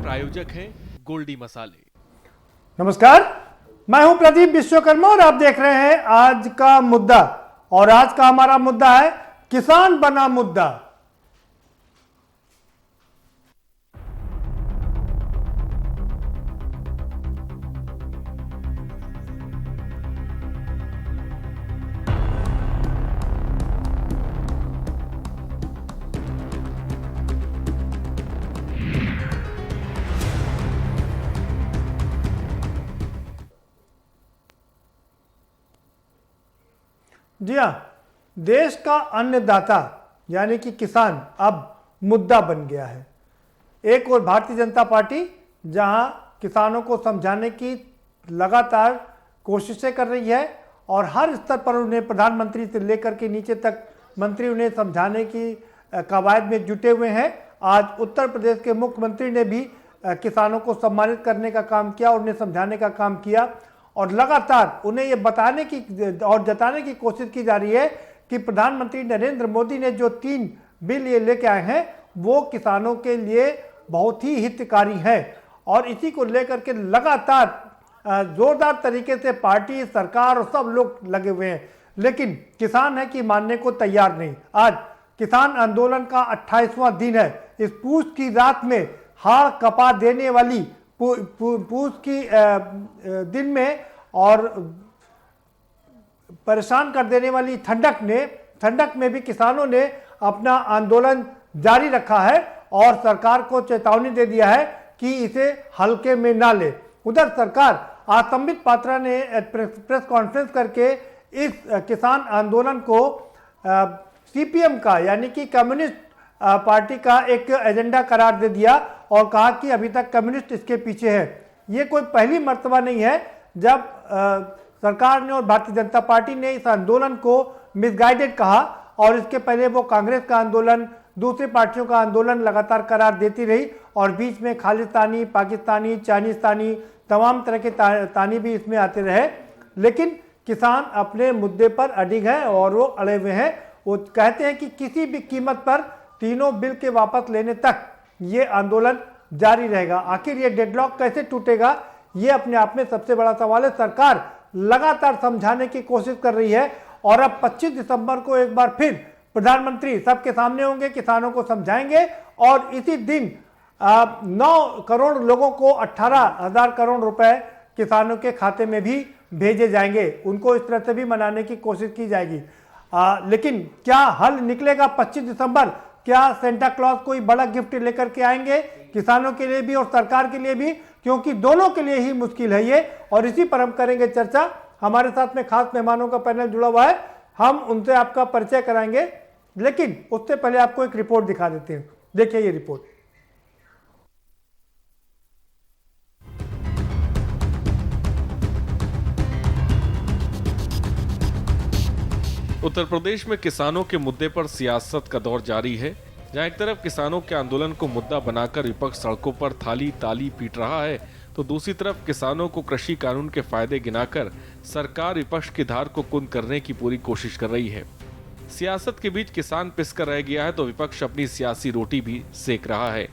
प्रायोजक हैं गोल्डी मसाले। नमस्कार, मैं हूं प्रदीप विश्वकर्मा और आप देख रहे हैं आज का मुद्दा। और आज का हमारा मुद्दा है किसान बना मुद्दा। जी हाँ, देश का अन्नदाता यानी कि किसान अब मुद्दा बन गया है। एक और भारतीय जनता पार्टी जहां किसानों को समझाने की लगातार कोशिशें कर रही है और हर स्तर पर उन्हें प्रधानमंत्री से लेकर के नीचे तक मंत्री उन्हें समझाने की कवायद में जुटे हुए हैं। आज उत्तर प्रदेश के मुख्यमंत्री ने भी किसानों को सम्मानित करने का काम किया और उन्हें समझाने का काम किया और लगातार उन्हें ये बताने की और जताने की कोशिश की जा रही है कि प्रधानमंत्री नरेंद्र मोदी ने जो 3 बिल ये लेके आए हैं वो किसानों के लिए बहुत ही हितकारी है। और इसी को लेकर के लगातार जोरदार तरीके से पार्टी, सरकार और सब लोग लगे हुए हैं, लेकिन किसान है कि मानने को तैयार नहीं। आज किसान आंदोलन का 28वां दिन है। इस पूछ की रात में हाड़ कपा देने वाली पूछ की दिन में और परेशान कर देने वाली ठंडक में भी किसानों ने अपना आंदोलन जारी रखा है और सरकार को चेतावनी दे दिया है कि इसे हल्के में ना ले। उधर सरकार आज संबित पात्रा ने प्रेस कॉन्फ्रेंस करके इस किसान आंदोलन को सीपीएम का यानी कि कम्युनिस्ट पार्टी का एक एजेंडा करार दे दिया और कहा कि अभी तक कम्युनिस्ट इसके पीछे है। ये कोई पहली मर्तबा नहीं है जब सरकार ने और भारतीय जनता पार्टी ने इस आंदोलन को मिसगाइडेड कहा और इसके पहले वो कांग्रेस का आंदोलन, दूसरी पार्टियों का आंदोलन लगातार करार देती रही और बीच में खालिस्तानी, पाकिस्तानी, चाइनीस्तानी तमाम तरह के तानी भी इसमें आते रहे। लेकिन किसान अपने मुद्दे पर अडिग है और वो अड़े हुए हैं। वो कहते हैं कि किसी भी कीमत पर तीनों बिल के वापस लेने तक ये आंदोलन जारी रहेगा। आखिर ये डेडलॉक कैसे टूटेगा, ये अपने आप में सबसे बड़ा सवाल है। सरकार लगातार समझाने की कोशिश कर रही है और अब 25 दिसंबर को एक बार फिर प्रधानमंत्री सबके सामने होंगे, किसानों को समझाएंगे और इसी दिन 9 करोड़ लोगों को 18,000 करोड़ रुपए किसानों के खाते में भी भेजे जाएंगे। उनको इस तरह से भी मनाने की कोशिश की जाएगी। लेकिन क्या हल निकलेगा 25 दिसंबर? क्या सेंटा क्लॉज कोई बड़ा गिफ्ट लेकर के आएंगे किसानों के लिए भी और सरकार के लिए भी? क्योंकि दोनों के लिए ही मुश्किल है ये। और इसी पर हम करेंगे चर्चा। हमारे साथ में खास मेहमानों का पैनल जुड़ा हुआ है, हम उनसे आपका परिचय कराएंगे, लेकिन उससे पहले आपको एक रिपोर्ट दिखा देते हैं। देखिए ये रिपोर्ट। उत्तर प्रदेश में किसानों के मुद्दे पर सियासत का दौर जारी है, जहां एक तरफ किसानों के आंदोलन को मुद्दा बनाकर विपक्ष सड़कों पर थाली ताली पीट रहा है, तो दूसरी तरफ किसानों को कृषि कानून के फायदे गिनाकर सरकार विपक्ष की धार को कुंद करने की पूरी कोशिश कर रही है। सियासत के बीच किसान पिसकर रह गया है तो विपक्ष अपनी सियासी रोटी भी सेक रहा है।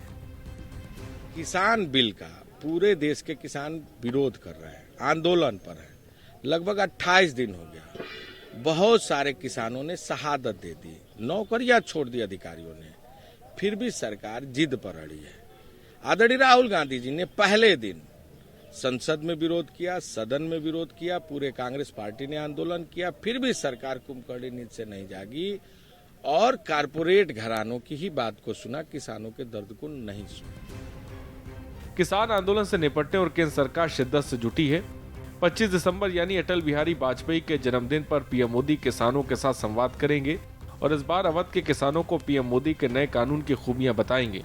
किसान बिल का पूरे देश के किसान विरोध कर रहे हैं, आंदोलन पर है। लगभग 28 दिन हो गया। बहुत सारे किसानों ने शहादत दे दी, नौकरियां छोड़ दी अधिकारियों ने, फिर भी सरकार जिद पर अड़ी है। आदरणीय राहुल गांधी जी ने पहले दिन संसद में विरोध किया, सदन में विरोध किया, पूरे कांग्रेस पार्टी ने आंदोलन किया, फिर भी सरकार कुंभकर्ण नींद से नहीं जागी और कारपोरेट घरानों की ही बात को सुना, किसानों के दर्द को नहीं सुना। किसान आंदोलन से निपटने और केंद्र सरकार शिद्दत से जुटी है। 25 दिसंबर यानी अटल बिहारी वाजपेयी के जन्मदिन पर पीएम मोदी किसानों के साथ संवाद करेंगे और इस बार अवध के किसानों को पीएम मोदी के नए कानून की खूबियां बताएंगे।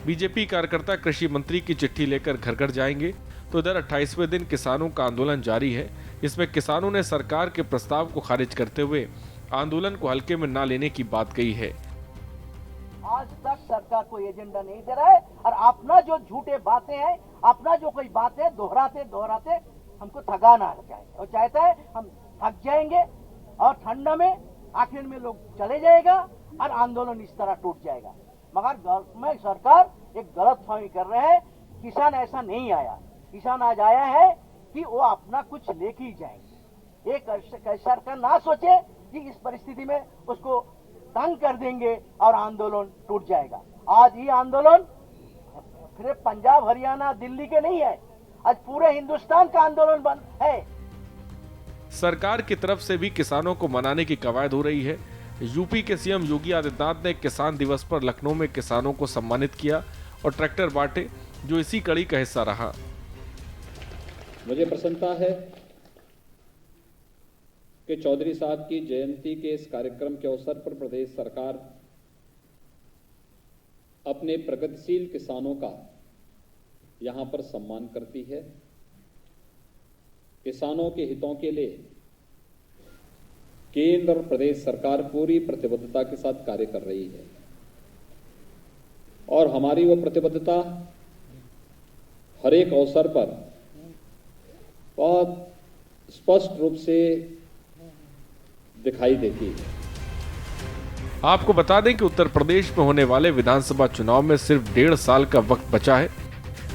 बीजेपी कार्यकर्ता कृषि मंत्री की चिट्ठी लेकर घर घर जाएंगे। तो इधर 28वें दिन किसानों का आंदोलन जारी है। इसमें किसानों ने सरकार के प्रस्ताव को खारिज करते हुए आंदोलन को हल्के में न लेने की बात कही है। आज तक सरकार कोई एजेंडा नहीं दे रहा है और अपना जो झूठे बातें हैं, अपना जो कोई बातें दोहराते हमको थकान आ जाए और चाहता है हम थक जाएंगे और ठंडा में आखिर में लोग चले जाएगा और आंदोलन इस तरह टूट जाएगा। मगर सरकार एक गलत फहमी कर रहे हैं किसान ऐसा नहीं आया। किसान आज आया है कि वो अपना कुछ लेके ही जाएंगे। एक सरकार ना सोचे कि इस परिस्थिति में उसको तंग कर देंगे और आंदोलन टूट जाएगा। आज ये आंदोलन सिर्फ पंजाब, हरियाणा, दिल्ली के नहीं है, आज पूरे हिंदुस्तान का आंदोलन बन है। सरकार की तरफ से भी किसानों को मनाने की कवायद हो रही है। यूपी के सीएम योगी आदित्यनाथ ने किसान दिवस पर लखनऊ में किसानों को सम्मानित किया और ट्रैक्टर बांटे, जो इसी कड़ी का हिस्सा रहा। मुझे प्रसन्नता है कि चौधरी साहब की जयंती के इस कार्यक्रम के अवसर पर प्रदेश सरकार अपने प्रगतिशील किसानों का यहां पर सम्मान करती है। किसानों के हितों के लिए केंद्र और प्रदेश सरकार पूरी प्रतिबद्धता के साथ कार्य कर रही है और हमारी वो प्रतिबद्धता हर एक अवसर पर बहुत स्पष्ट रूप से दिखाई देती है। आपको बता दें कि उत्तर प्रदेश में होने वाले विधानसभा चुनाव में सिर्फ 1.5 साल का वक्त बचा है।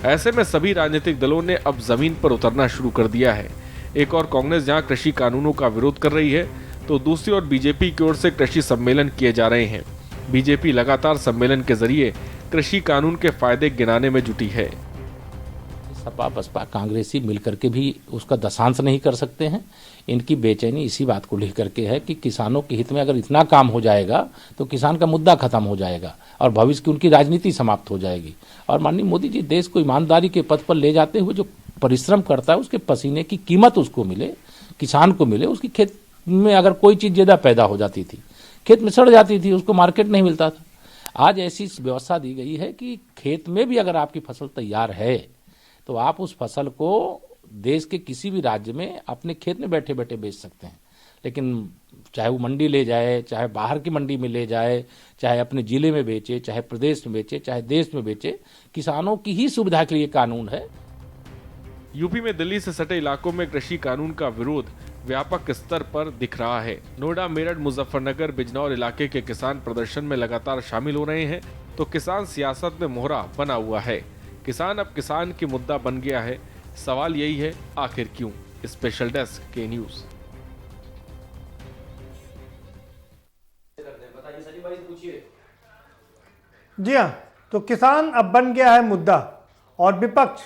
ऐसे में सभी राजनीतिक दलों ने अब जमीन पर उतरना शुरू कर दिया है। एक और कांग्रेस जहां कृषि कानूनों का विरोध कर रही है, तो दूसरी ओर बीजेपी की ओर से कृषि सम्मेलन किए जा रहे हैं। बीजेपी लगातार सम्मेलन के जरिए कृषि कानून के फायदे गिनाने में जुटी है। सपा बसपा कांग्रेसी मिलकर के भी उसका दशांश नहीं कर सकते हैं। इनकी बेचैनी इसी बात को लेकर के है कि किसानों के हित में अगर इतना काम हो जाएगा तो किसान का मुद्दा खत्म हो जाएगा और भविष्य की उनकी राजनीति समाप्त हो जाएगी। और माननीय मोदी जी देश को ईमानदारी के पथ पर ले जाते हुए जो परिश्रम करता है उसके पसीने की कीमत उसको मिले, किसान को मिले। उसकी खेत में अगर कोई चीज़ ज़्यादा पैदा हो जाती थी, खेत में सड़ जाती थी, उसको मार्केट नहीं मिलता था। आज ऐसी व्यवस्था दी गई है कि खेत में भी अगर आपकी फसल तैयार है तो आप उस फसल को देश के किसी भी राज्य में अपने खेत में बैठे बैठे बेच सकते हैं। लेकिन चाहे वो मंडी ले जाए, चाहे बाहर की मंडी में ले जाए, चाहे अपने जिले में बेचे, चाहे प्रदेश में बेचे, चाहे देश में बेचे, किसानों की ही सुविधा के लिए कानून है। यूपी में दिल्ली से सटे इलाकों में कृषि कानून का विरोध व्यापक स्तर पर दिख रहा है। नोएडा, मेरठ, मुजफ्फरनगर, बिजनौर इलाके के किसान प्रदर्शन में लगातार शामिल हो रहे हैं, तो किसान सियासत में मोहरा बना हुआ है। किसान अब किसान की मुद्दा बन गया है। सवाल यही है, आखिर क्यों? स्पेशल डेस्क के न्यूज। जी हाँ, तो किसान अब बन गया है मुद्दा और विपक्ष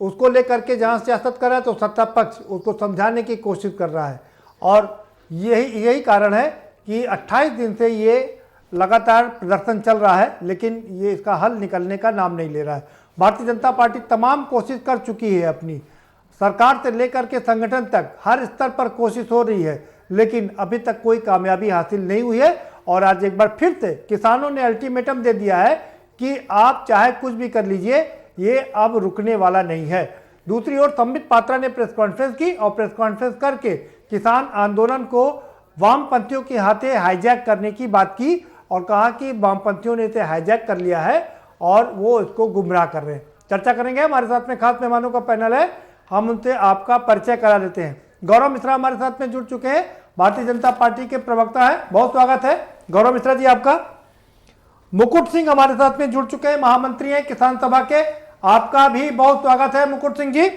उसको लेकर के जहाँ सियासत कर रहा है तो सत्ता पक्ष उसको समझाने की कोशिश कर रहा है। और यही कारण है कि 28 दिन से ये लगातार प्रदर्शन चल रहा है, लेकिन ये इसका हल निकलने का नाम नहीं ले रहा है। भारतीय जनता पार्टी तमाम कोशिश कर चुकी है, अपनी सरकार से लेकर के संगठन तक हर स्तर पर कोशिश हो रही है, लेकिन अभी तक कोई कामयाबी हासिल नहीं हुई है। और आज एक बार फिर से किसानों ने अल्टीमेटम दे दिया है कि आप चाहे कुछ भी कर लीजिए, ये अब रुकने वाला नहीं है। दूसरी ओर संबित पात्रा ने प्रेस कॉन्फ्रेंस की और प्रेस कॉन्फ्रेंस करके किसान आंदोलन को वामपंथियों के हाथे हाईजैक करने की बात की और कहा कि वामपंथियों ने इसे हाईजैक कर लिया है और वो इसको गुमराह कर रहे हैं। चर्चा करेंगे, हमारे साथ में खास मेहमानों का पैनल है, हम उनसे आपका परिचय करा देते हैं। गौरव मिश्रा हमारे साथ में जुड़ चुके हैं, भारतीय जनता पार्टी के प्रवक्ता है, बहुत स्वागत है गौरव मिश्रा जी आपका। मुकुट सिंह हमारे साथ में जुड़ चुके हैं, महामंत्री हैं किसान सभा के, आपका भी बहुत स्वागत है मुकुट सिंह जी।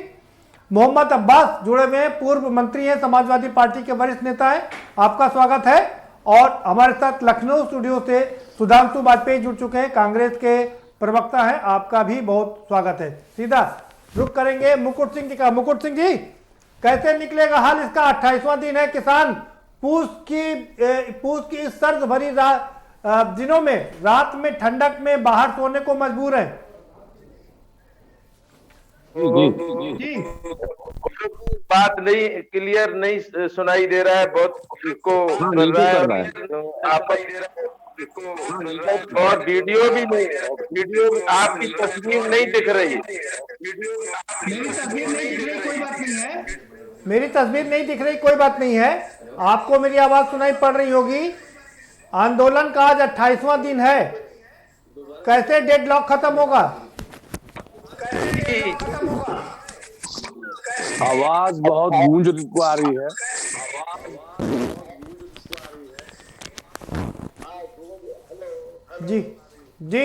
मोहम्मद अब्बास जुड़े हुए हैं, पूर्व मंत्री हैं, समाजवादी पार्टी के वरिष्ठ नेता हैं, आपका स्वागत है। और हमारे साथ लखनऊ स्टूडियो से सुधांशु वाजपेयी जुड़ चुके हैं, कांग्रेस के प्रवक्ता हैं, आपका भी बहुत स्वागत है। सीधा रुक करेंगे मुकुट सिंह जी का। मुकुट सिंह जी, कैसे निकलेगा हाल इसका? 28वां दिन है, किसान पूस की इस सर्द भरी दिनों में रात में ठंडक में बाहर सोने को मजबूर है। जी बात नहीं क्लियर नहीं सुनाई दे रहा है, बहुत इसको कर रहा है और वीडियो भी नहीं, वीडियो आपकी तस्वीर नहीं दिख रही। मेरी तस्वीर नहीं दिख रही कोई बात नहीं है, मेरी तस्वीर नहीं दिख रही कोई बात नहीं है, आपको मेरी आवाज सुनाई पड़ रही होगी। आंदोलन का आज 28वां दिन है, कैसे डेडलॉक खत्म होगा? आवाज बहुत गूंज आ रही है। जी जी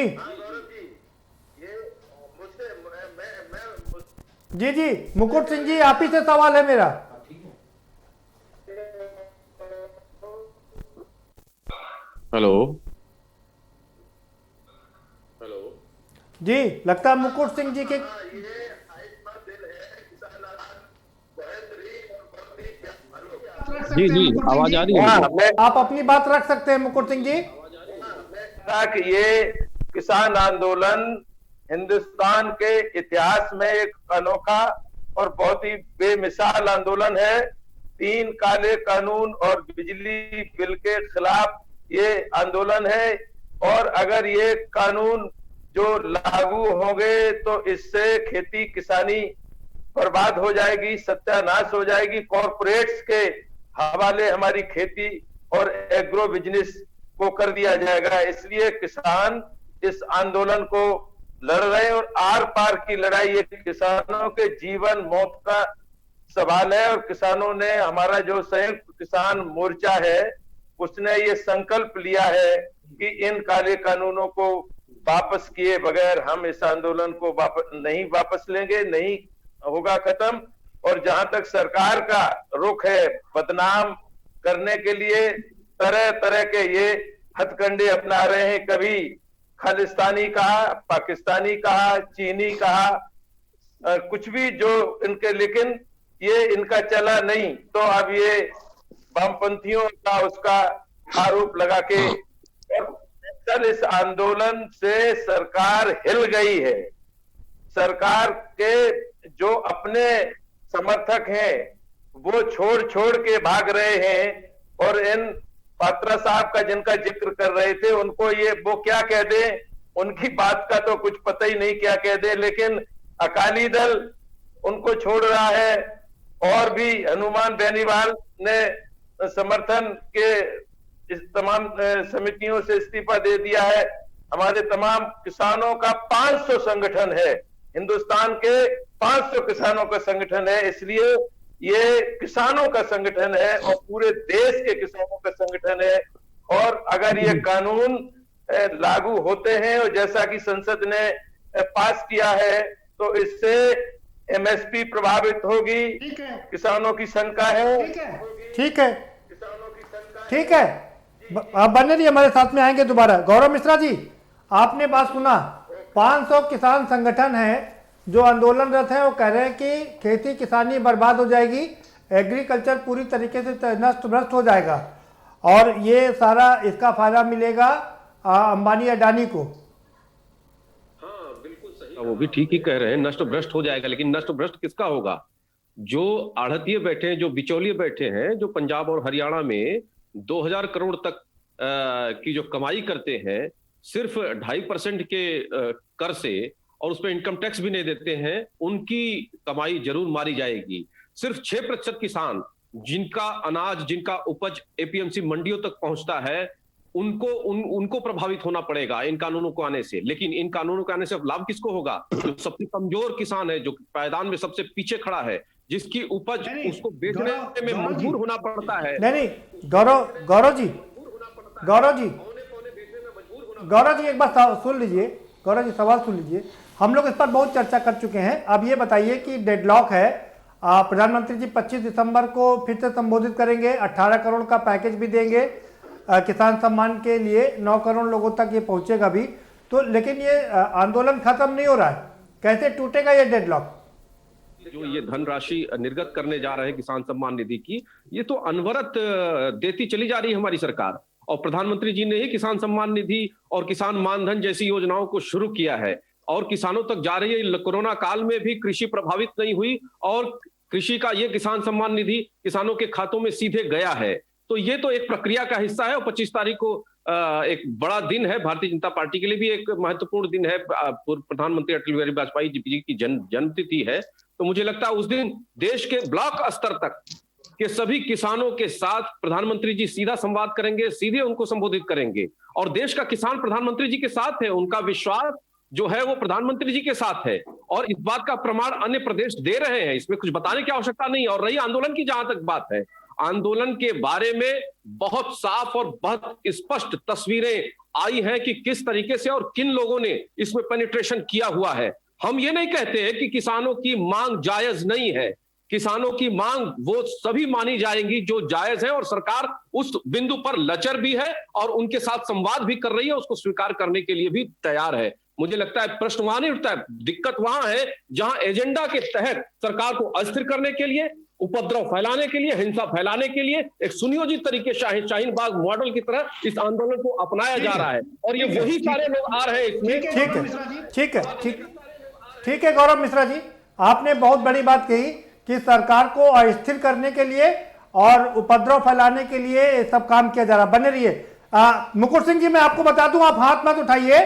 जी जी, मुकुट सिंह जी, आप ही से सवाल है मेरा। हेलो जी, लगता है मुकुट सिंह जी के जी जी, आवाज आ रही है? मैं आप अपनी बात रख सकते हैं मुकुट सिंह जी। था कि ये किसान आंदोलन हिंदुस्तान के इतिहास में एक अनोखा और बहुत ही बेमिसाल आंदोलन है। 3 काले कानून और बिजली बिल के खिलाफ ये आंदोलन है, और अगर ये कानून जो लागू होंगे तो इससे खेती किसानी बर्बाद हो जाएगी, सत्यानाश हो जाएगी। कॉरपोरेट्स के हवाले हमारी खेती और एग्रो बिजनेस को कर दिया जाएगा। इसलिए किसान इस आंदोलन को लड़ रहे हैं, और आर पार की लड़ाई ये किसानों के जीवन मौत का सवाल है। और किसानों ने, हमारा जो संयुक्त किसान मोर्चा है, उसने ये संकल्प लिया है कि इन काले कानूनों को वापस किए बगैर हम इस आंदोलन को वापस लेंगे, नहीं होगा खत्म। और जहां तक सरकार का रुख है बदनाम करने के लिए तरह तरह के ये हथकंडे अपना रहे हैं। कभी खालिस्तानी कहा, पाकिस्तानी कहा, चीनी कहा, कुछ भी जो इनके, लेकिन ये इनका चला नहीं। तो अब ये वामपंथियों का उसका आरोप लगा के, कल इस आंदोलन से सरकार हिल गई है। सरकार के जो अपने समर्थक हैं वो छोड़ छोड़ के भाग रहे हैं, और इन पात्रा साहब का जिनका जिक्र कर रहे थे, उनको ये वो क्या कह दे, उनकी बात का तो कुछ पता ही नहीं क्या कह दे। लेकिन अकाली दल उनको छोड़ रहा है, और भी हनुमान बेनीवाल ने समर्थन के इस तमाम समितियों से इस्तीफा दे दिया है। हमारे तमाम किसानों का 500 संगठन है, हिंदुस्तान के 500 किसानों का संगठन है। इसलिए ये किसानों का संगठन है और पूरे देश के किसानों का संगठन है। और अगर ये कानून लागू होते हैं, और जैसा कि संसद ने पास किया है, तो इससे एमएसपी प्रभावित होगी। किसानों की शंका है। ठीक है, ठीक है, आप बने रहिए, हमारे साथ में आएंगे दोबारा। गौरव मिश्रा जी, आपने बात सुना, 500 किसान संगठन हैं जो आंदोलनरत हैं। वो कह रहे हैं कि खेती किसानी बर्बाद हो जाएगी, एग्रीकल्चर पूरी तरीके से नष्ट भ्रष्ट हो जाएगा, और ये सारा इसका फायदा मिलेगा अंबानी अडानी को। वो भी ठीक ही कह रहे हैं, नष्ट भ्रष्ट हो जाएगा, लेकिन नष्ट भ्रष्ट किसका होगा? जो आढ़तिये बैठे हैं, जो बिचौलिए बैठे हैं, जो पंजाब और हरियाणा में 2000 करोड़ तक की जो कमाई करते हैं सिर्फ 2.5% के कर से, और उस पर इनकम टैक्स भी नहीं देते हैं, उनकी कमाई जरूर मारी जाएगी। सिर्फ 6% किसान जिनका अनाज, जिनका उपज एपीएमसी मंडियों तक पहुंचता है, उनको प्रभावित होना पड़ेगा इन कानूनों को आने से। लेकिन इन कानूनों के आने से अब लाभ किसको होगा? जो सबसे कमजोर किसान है, जो पायदान में सबसे पीछे खड़ा है, जिसकी उपज उसको बेचने में मजबूर होना पड़ता है। नहीं, गौरव जी एक बार सुन लीजिए। गौरव जी, सवाल सुन लीजिए। हम लोग इस पर बहुत चर्चा कर चुके हैं। अब ये बताइए कि डेडलॉक है, प्रधानमंत्री जी 25 दिसंबर को फिर से संबोधित करेंगे, 18 करोड़ का पैकेज भी देंगे किसान सम्मान के लिए, 9 करोड़ लोगों तक ये पहुंचेगा भी। तो लेकिन ये आंदोलन खत्म नहीं हो रहा है, कैसे टूटेगा ये डेडलॉक? जो ये धनराशि निर्गत करने जा रहे हैं किसान सम्मान निधि की, ये तो अनवरत देती चली जा रही है हमारी सरकार। और प्रधानमंत्री जी ने ही किसान सम्मान निधि और किसान मानधन जैसी योजनाओं को शुरू किया है, और किसानों तक जा रही है। कोरोना काल में भी कृषि प्रभावित नहीं हुई, और कृषि का ये किसान सम्मान निधि किसानों के खातों में सीधे गया है। तो ये तो एक प्रक्रिया का हिस्सा है। और 25 तारीख को एक बड़ा दिन है, भारतीय जनता पार्टी के लिए भी एक महत्वपूर्ण दिन है। पूर्व प्रधानमंत्री अटल बिहारी वाजपेयी जी की जन्मतिथि है। तो मुझे लगता है उस दिन देश के ब्लॉक स्तर तक के सभी किसानों के साथ प्रधानमंत्री जी सीधा संवाद करेंगे, सीधे उनको संबोधित करेंगे। और देश का किसान प्रधानमंत्री जी के साथ है, उनका विश्वास जो है वो प्रधानमंत्री जी के साथ है, और इस बात का प्रमाण अन्य प्रदेश दे रहे हैं। इसमें कुछ बताने की आवश्यकता नहीं। और रही आंदोलन की जहां तक बात है, आंदोलन के बारे में बहुत साफ और बहुत स्पष्ट तस्वीरें आई हैं कि किस तरीके से और किन लोगों ने इसमें पेनिट्रेशन किया हुआ है। हम ये नहीं कहते हैं कि किसानों की मांग जायज नहीं है। किसानों की मांग वो सभी मानी जाएंगी जो जायज है, और सरकार उस बिंदु पर लचर भी है और उनके साथ संवाद भी कर रही है, उसको स्वीकार करने के लिए भी तैयार है। मुझे लगता है प्रश्न वहां नहीं उठता है, दिक्कत वहां है जहां एजेंडा के तहत सरकार को अस्थिर करने के लिए, उपद्रव फैलाने के लिए, हिंसा फैलाने के लिए एक सुनियोजित तरीके शाहीन बाग मॉडल की तरह इस आंदोलन को अपनाया जा रहा है, और ये वही सारे लोग आ रहे हैं इसमें। ठीक है गौरव मिश्रा जी, आपने बहुत बड़ी बात कही कि सरकार को अस्थिर करने के लिए और उपद्रव फैलाने के लिए सब काम किया जा रहा। बने रहिए। मुकुट सिंह जी, मैं आपको बता दूं, आप हाथ मत उठाइए,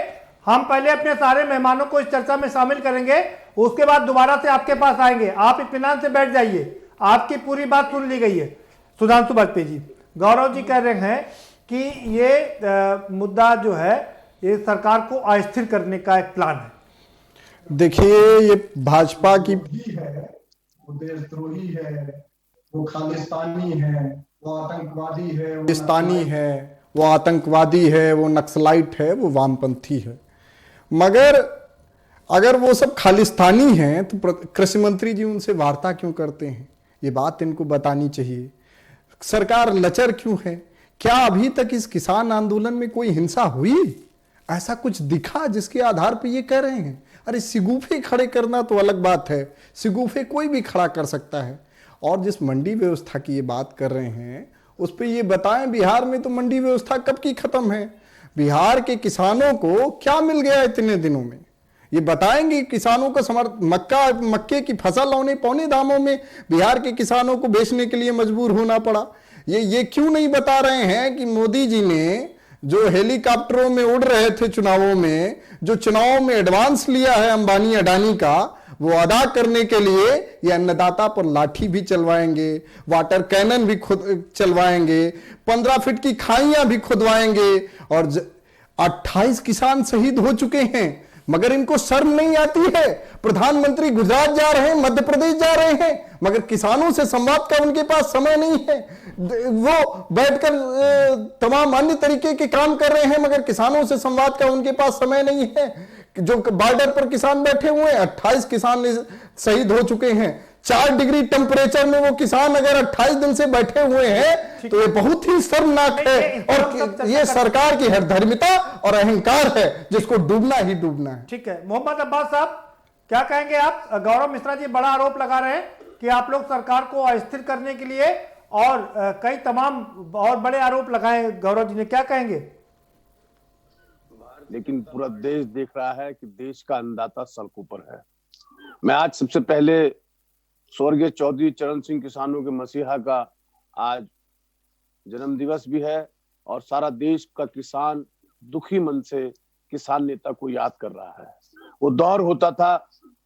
हम पहले अपने सारे मेहमानों को इस चर्चा में शामिल करेंगे, उसके बाद दोबारा से आपके पास आएंगे। आप इत्मीनान से बैठ जाइए, आपकी पूरी बात सुन ली गई है। सुधांशु वाजपेयी जी, गौरव जी कह रहे हैं कि ये मुद्दा जो है ये सरकार को अस्थिर करने का एक प्लान है। देखिए, ये भाजपा की है, वो देशद्रोही है, वो खालिस्तानी है, वो आतंकवादी है, वो आतंकवादी है, वो नक्सलाइट है, वो वामपंथी है। मगर अगर वो सब खालिस्तानी हैं तो कृषि मंत्री जी उनसे वार्ता क्यों करते हैं? ये बात इनको बतानी चाहिए। सरकार लचर क्यों है? क्या अभी तक इस किसान आंदोलन में कोई हिंसा हुई? ऐसा कुछ दिखा जिसके आधार पर ये कह रहे हैं? अरे सिगुफे खड़े करना तो अलग बात है, सिगुफे कोई भी खड़ा कर सकता है। और जिस मंडी व्यवस्था की ये बात कर रहे हैं उस पर ये बताएं, बिहार में तो मंडी व्यवस्था कब की खत्म है? बिहार के किसानों को क्या मिल गया इतने दिनों में? ये बताएंगे? किसानों का मक्के की फसल औने पौने दामों में बिहार के किसानों को बेचने के लिए मजबूर होना पड़ा। ये क्यों नहीं बता रहे हैं कि मोदी जी ने जो हेलीकॉप्टरों में उड़ रहे थे चुनावों में, जो चुनावों में एडवांस लिया है अंबानी अडानी का, वो अदा करने के लिए ये अन्नदाता पर लाठी भी चलवाएंगे, वाटर कैनन भी खुद चलवाएंगे, 15 फीट की खाइयां भी खुदवाएंगे। और 28 किसान शहीद हो चुके हैं, मगर इनको शर्म नहीं आती है। प्रधानमंत्री गुजरात जा रहे हैं, मध्य प्रदेश जा रहे हैं, मगर किसानों से संवाद का उनके पास समय नहीं है। वो बैठकर तमाम अन्य तरीके के काम कर रहे हैं, मगर किसानों से संवाद का उनके पास समय नहीं है। जो बॉर्डर पर किसान बैठे हुए हैं, 28 किसान शहीद हो चुके हैं। 4 डिग्री टेम्परेचर में वो किसान अगर 28 दिन से बैठे हुए हैं तो ये बहुत ही शर्मनाक है। और ये सरकार की हरधर्मिता और अहंकार है जिसको डूबना ही डूबना है। ठीक है, मोहम्मद अब्बास साहब क्या कहेंगे आप? गौरव मिश्रा जी बड़ा आरोप लगा रहे हैं कि आप लोग सरकार को अस्थिर करने के लिए और कई तमाम और बड़े आरोप लगाए गौरव जी ने, क्या कहेंगे? लेकिन पूरा देश देख रहा है कि देश का अन्नदाता सड़कों पर है। मैं आज सबसे पहले स्वर्गीय चौधरी चरण सिंह किसानों के मसीहा का आज जन्म दिवस भी है, और सारा देश का किसान दुखी मन से किसान नेता को याद कर रहा है। वो दौर होता था,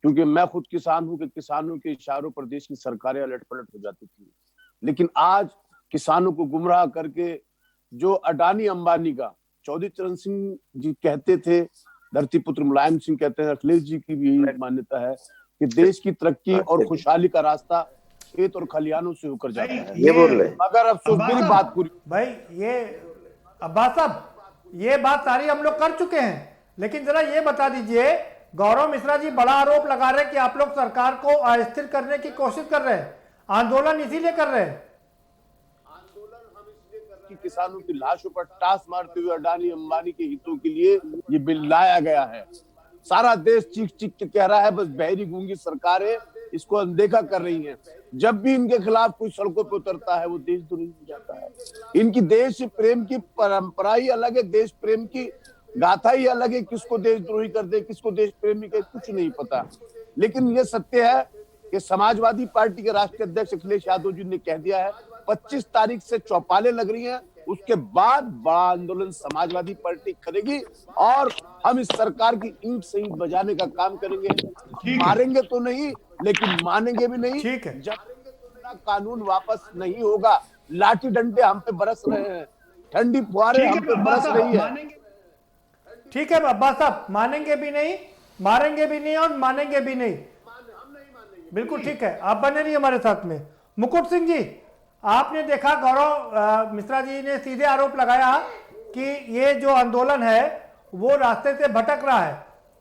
क्योंकि मैं खुद किसान हूं, कि किसानों के इशारों पर देश की सरकारें अलट पलट हो जाती थी। लेकिन आज किसानों को गुमराह करके जो अडानी अंबानी का, चौधरी चरण सिंह जी कहते थे, धरती पुत्र मुलायम सिंह कहते हैं, अखिलेश जी की भी यही मान्यता है कि देश की तरक्की और खुशहाली का रास्ता खेत और खलिहानों से होकर जाता है। ये बोल रहे, मगर अफसोस मेरी बात पूरी भाई, ये अब्बास साहब ये बात सारी हम लोग कर चुके हैं, लेकिन जरा ये बता दीजिए, गौरव मिश्रा जी बड़ा आरोप लगा रहे हैं कि आप लोग सरकार को अस्थिर करने की कोशिश कर रहे हैं, आंदोलन इसीलिए कर रहे हैं। कि किसानों की लाशों पर टास मारते हुए अडानी अंबानी के हितों के लिए ये बिल लाया गया है। सारा देश चीख चीख के कह रहा है, बस बहरी गूंगी सरकारें इसको अनदेखा कर रही हैं। जब भी इनके खिलाफ कोई सड़कों पे उतरता है वो देशद्रोही हो जाता है। इनकी देश प्रेम की परंपरा ही अलग है, देश प्रेम की गाथा ही अलग है। किसको देशद्रोही कर दे, किसको देश प्रेमी कर, कुछ नहीं पता। लेकिन ये सत्य है कि समाजवादी पार्टी के राष्ट्रीय अध्यक्ष अखिलेश यादव जी ने कह दिया है 25 तारीख से चौपालें लग रही हैं, उसके बाद बड़ा आंदोलन समाजवादी पार्टी करेगी और हम इस सरकार की ईंट से ईंट बजाने का काम करेंगे। मारेंगे तो नहीं, लेकिन मानेंगे भी नहीं। ठीक है, जबरेंगे तो कानून वापस नहीं होगा। लाठी डंडे हम पे बरस रहे हैं, ठंडी फुहारें हम पे बरस रही है। ठीक है अब्बास साहब, मानेंगे भी नहीं, मारेंगे भी नहीं और मानेंगे भी नहीं। बिल्कुल ठीक है, आप बने रहिए हमारे साथ में। मुकुट सिंह जी, आपने देखा गौरव मिश्रा जी ने सीधे आरोप लगाया कि ये जो आंदोलन है वो रास्ते से भटक रहा है,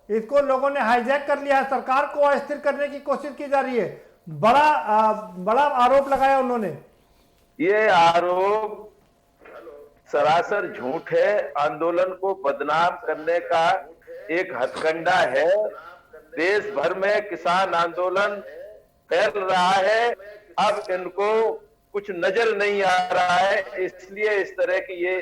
इसको लोगों ने हाईजैक कर लिया है, सरकार को अस्थिर करने की कोशिश की जा रही है। बड़ा आरोप लगाया उन्होंने। ये आरोप सरासर झूठ है, आंदोलन को बदनाम करने का एक हथकंडा है। देश भर में किसान आंदोलन फैल रहा है, अब इनको कुछ नजर नहीं आ रहा है, इसलिए इस तरह की ये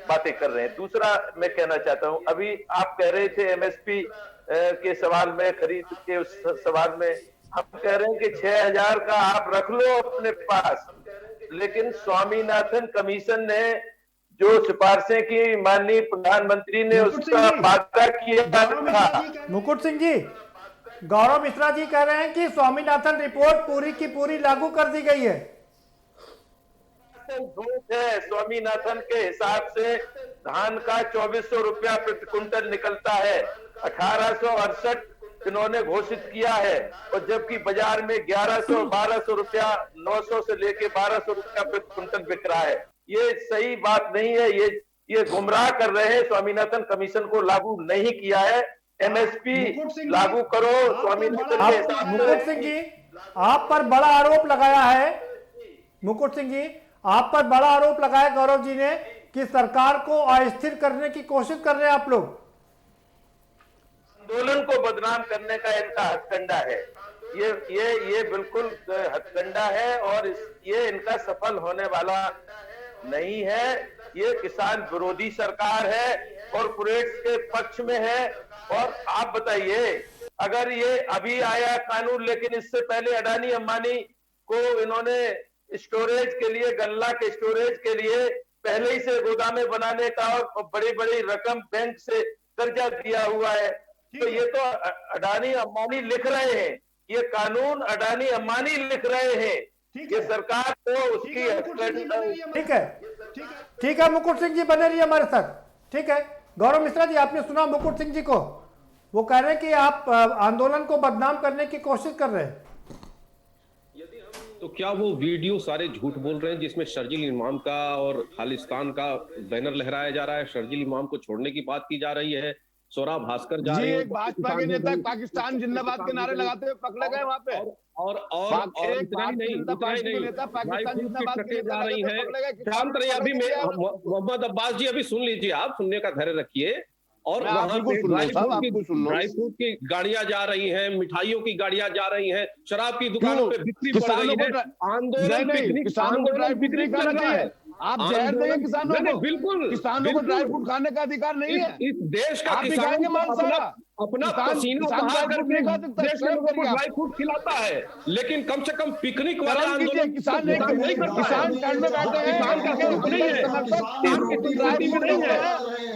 बातें कर रहे हैं। दूसरा मैं कहना चाहता हूं, अभी आप कह रहे थे एमएसपी के सवाल में, खरीद के उस सवाल में हम कह रहे हैं कि 6000 का आप रख लो अपने पास, लेकिन स्वामीनाथन कमीशन ने जो सिफारिशें की, माननीय प्रधानमंत्री ने उसका वादा किया था। मुकुट सिंह जी, गौरव मिश्रा जी कह रहे हैं कि स्वामीनाथन रिपोर्ट पूरी की पूरी लागू कर दी गई है। झूठ है। स्वामीनाथन के हिसाब से धान का 2400 रुपया प्रति क्विंटल निकलता है, 1868 इन्होंने घोषित किया है, और जबकि बाजार में 1100 1200 रुपया, 900 से लेके 1200 रुपया प्रति क्विंटल बिक रहा है। ये सही बात नहीं है, ये गुमराह कर रहे हैं। स्वामीनाथन कमीशन को लागू नहीं किया है, एमएसपी लागू करो स्वामीनाथन के हिसाब से। मुकुट सिंह जी, आप पर बड़ा आरोप लगाया है, मुकुट सिंह जी आप पर बड़ा आरोप लगाया गौरव जी ने कि सरकार को अस्थिर करने की कोशिश कर रहे हैं आप लोग। आंदोलन को बदनाम करने का इनका हथकंडा है, ये बिल्कुल हथकंडा है, और ये इनका सफल होने वाला नहीं है। ये किसान विरोधी सरकार है, कॉर्पोरेट्स के पक्ष में है। और आप बताइए, अगर ये अभी आया कानून, लेकिन इससे पहले अडानी अंबानी को इन्होंने स्टोरेज के लिए, गल्ला के स्टोरेज के लिए पहले ही से गोदामें बनाने का और बड़ी बड़ी रकम बैंक से कर्जा दिया हुआ है। तो ये तो अडानी अंबानी लिख रहे हैं, ये कानून अडानी अंबानी लिख रहे हैं, ये सरकार को उसकी। ठीक है मुकुट सिंह जी बने रहिए हमारे साथ। ठीक है गौरव मिश्रा जी, आपने सुना मुकुट सिंह जी को, वो कह रहे हैं कि आप आंदोलन को बदनाम करने की कोशिश कर रहे हैं। तो क्या वो वीडियो सारे झूठ बोल रहे हैं जिसमें शर्जील इमाम का और खालिस्तान का बैनर लहराया जा रहा है, शर्जील इमाम को छोड़ने की बात की जा रही है, सोरा भास्कर जा रहे हैं, भाजपा के नेता पाकिस्तान जिंदाबाद के नारे लगाते हुए पकड़े गए वहां पे, और इतना ही नहीं, पाकिस्तान जिंदाबाद के जा रही है। शांत रहिए, अभी मोहम्मद अब्बास जी अभी सुन लीजिए, आप सुनने का धैर्य रखिए। और वहां पे ड्राई फ्रूट की गाड़ियां जा रही हैं, मिठाइयों की गाड़ियां जा रही हैं, शराब की दुकानों पे बिक्री बढ़ रही है, आंदोलन किसानों को ड्राई फ्रूट नहीं कर रहा है। आप जहर देंगे किसानों को? बिल्कुल, किसानों को ड्राई फ्रूट खाने का अधिकार नहीं है। इस देश का किसान अपना पसीना बहा करके देश के लोगों को ड्राई फ्रूट खिलाता है, लेकिन कम से कम पिकनिक वाला आंदोलन किसान नहीं करता है। किसान ठंड में बैठे हैं, किसान का हक नहीं है, आपकी नहीं है।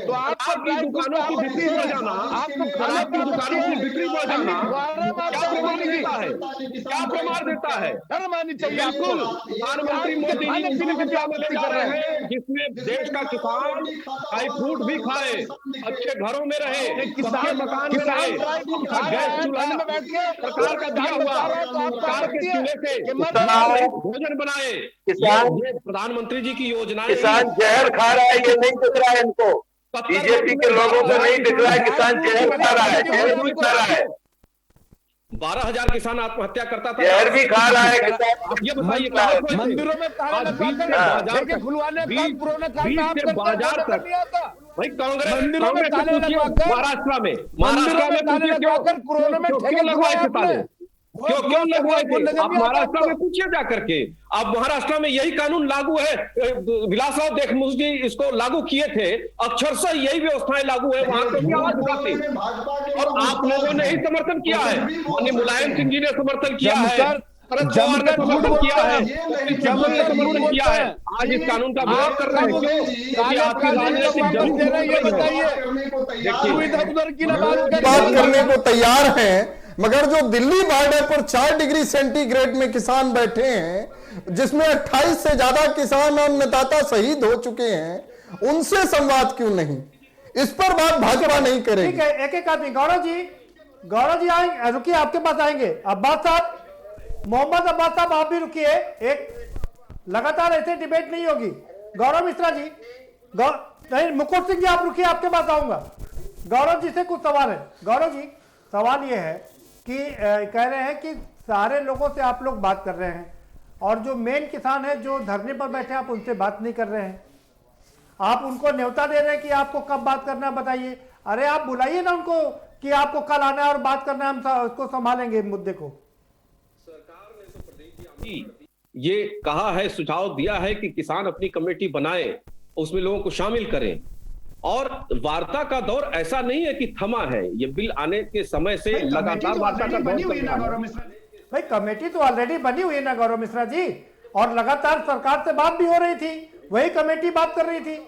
तो आपकी दुकानों की बिक्री बढ़ जाना, आपकी दुकानों की बिक्री बढ़ जाना क्या प्रमाण देता है? क्या प्रमाण देता है? बिल्कुल, प्रधानमंत्री मोदी जी कर रहे हैं जिसमें देश का किसान ड्राई फ्रूट भी खाए, अच्छे घरों में रहे, किसान मकान में रहे, गैस चूल्हा सरकार का दिया हुआ, सरकार के चूल्हे से भोजन बनाए। ये प्रधानमंत्री जी की योजना। किसान जहर खा रहा है, ये नहीं दिख रहा है इनको, बीजेपी के लोगों को नहीं दिख रहा है किसान जहर खा रहा है, जहर भी खा रहा है। 12,000 किसान आत्महत्या करता था, जहर भी खा रहा है किसान। ये बताइए, मंदिरों में बाजार तक भाई कांग्रेस महाराष्ट्र में कोरोना में क्यों लगवाए थे ताले? क्यों लगवाए थे? आप महाराष्ट्र में पूछिए जा करके। अब महाराष्ट्र में यही कानून लागू है, विलासराव देशमुख जी इसको लागू किए थे, अक्षरशः यही व्यवस्थाएं लागू है वहां पर भी आवाज उठाते, और आप लोगों ने ही समर्थन किया है। माननीय मुलायम सिंह जी ने समर्थन किया है, शरद पवार ने समर्थन किया है, जमन ने समर्थन किया है। आज इस कानून का विरोध कर रहे हैं क्योंकि आपकी राजनीतिक बात करने को तैयार हैं, मगर जो दिल्ली बॉर्डर पर 4 डिग्री सेंटीग्रेड में किसान बैठे हैं, जिसमें 28 से ज्यादा किसान और अन्नदाता शहीद हो चुके हैं, उनसे संवाद क्यों नहीं? इस पर बात भाजपा नहीं करेगी। ठीक है, एक आदमी गौरव जी आएंगे, रुकिए आपके पास आएंगे। अब्बास साहब, मोहम्मद अब्बास साहब आप भी रुकिए, एक लगातार ऐसे डिबेट नहीं होगी। गौरव मिश्रा जी, नहीं मुकुट सिंह जी आप रुकिए, आपके पास आऊंगा। गौरव जी से कुछ सवाल है। गौरव जी, सवाल ये है कि कह रहे हैं कि सारे लोगों से आप लोग बात कर रहे हैं और जो मेन किसान है जो धरने पर बैठे आप उनसे बात नहीं कर रहे हैं। आप उनको न्योता दे रहे हैं कि आपको कब बात करना है बताइए। अरे आप बुलाइए ना उनको कि आपको कल आना है और बात करना है, हम उसको संभालेंगे मुद्दे को। सरकार ने तो प्रदेश ये कहा है, सुझाव दिया है कि किसान अपनी कमेटी बनाए, उसमें लोगों को शामिल करें और वार्ता का दौर ऐसा नहीं है कि थमा है। ये बिल आने के समय से लगातार वार्ता का दौर चल रहा है। भाई कमेटी तो ऑलरेडी बनी हुई है ना गौरव मिश्रा जी, और लगातार सरकार से बात भी हो रही थी, वही कमेटी बात कर रही थी।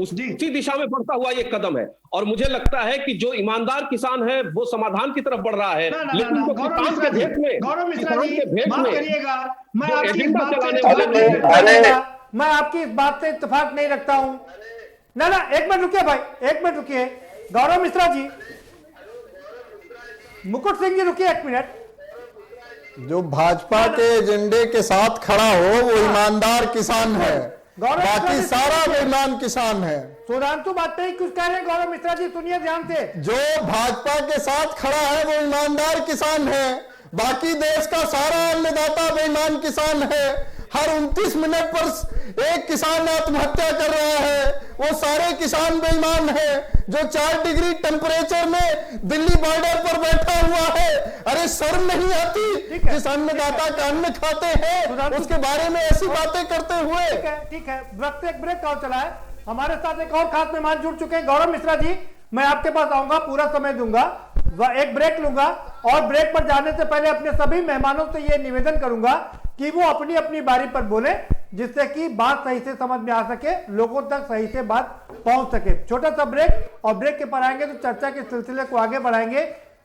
उसी दिशा में बढ़ता हुआ ये कदम है और मुझे लगता है कि जो ईमानदार किसान है वो समाधान की तरफ बढ़ रहा है। लेकिन जो किसान के भेष में, किसान के भेष में जो एजेंडा चलाने वाले, मैं आपकी इस बात से इत्तेफाक नहीं रखता हूं। ना एक मिनट रुकिए भाई, एक मिनट रुकिए। गौरव मिश्रा जी, मुकुट सिंह जी रुकिए एक मिनट। जो भाजपा के एजेंडे के साथ खड़ा हो वो ईमानदार किसान है, बाकी सारा बेईमान किसान है। सुधांशु वाजपेयी कुछ कह रहे हैं। गौरव मिश्रा जी सुनिए ध्यान से। जो भाजपा के साथ खड़ा है वो ईमानदार किसान है, बाकी देश का सारा अन्नदाता बेईमान किसान है। हर 29 मिनट पर एक किसान आत्महत्या कर रहा है, वो सारे किसान बेईमान है। जो 4 डिग्री टेम्परेचर में दिल्ली बॉर्डर पर बैठा हुआ है, अरे शर्म नहीं आती जिस अन्नदाता का अन्न खाते हैं उसके बारे में ऐसी बातें करते हुए। ठीक है, वक्त एक ब्रेक का चला है। हमारे साथ एक और खास मेहमान जुड़ चुके हैं। गौरव मिश्रा जी, मैं आपके पास आऊंगा, पूरा समय दूंगा, एक ब्रेक लूंगा और ब्रेक पर जाने से पहले अपने सभी मेहमानों से यह निवेदन करूंगा कि वो अपनी अपनी बारी पर बोले, जिससे कि बात सही से समझ में आ सके, लोगों तक सही से बात पहुंच सके। छोटा सा ब्रेक, और ब्रेक के पर आएंगे तो चर्चा के सिलसिले को आगे बढ़ाएंगे।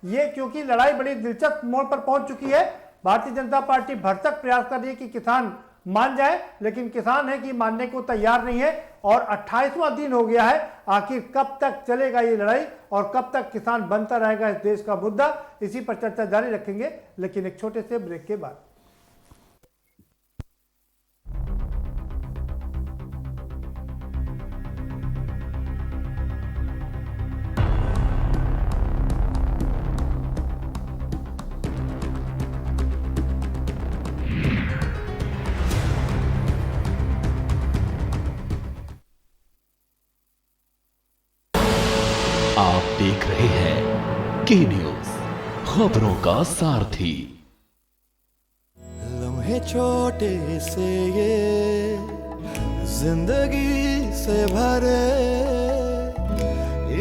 ये क्योंकि लड़ाई बड़ी दिलचस्प मोड़ पर पहुंच चुकी है। भारतीय जनता पार्टी भरसक प्रयास कर रही है कि किसान मान जाए, लेकिन किसान है कि मानने को तैयार नहीं है और 28वां दिन हो गया है। आखिर कब तक चलेगा ये लड़ाई और कब तक किसान बनता रहेगा इस देश का मुद्दा, इसी पर चर्चा जारी रखेंगे, लेकिन एक छोटे से ब्रेक के बाद। आप देख रहे हैं के न्यूज, खबरों का सारथी। लम्हे छोटे से ये जिंदगी से भरे,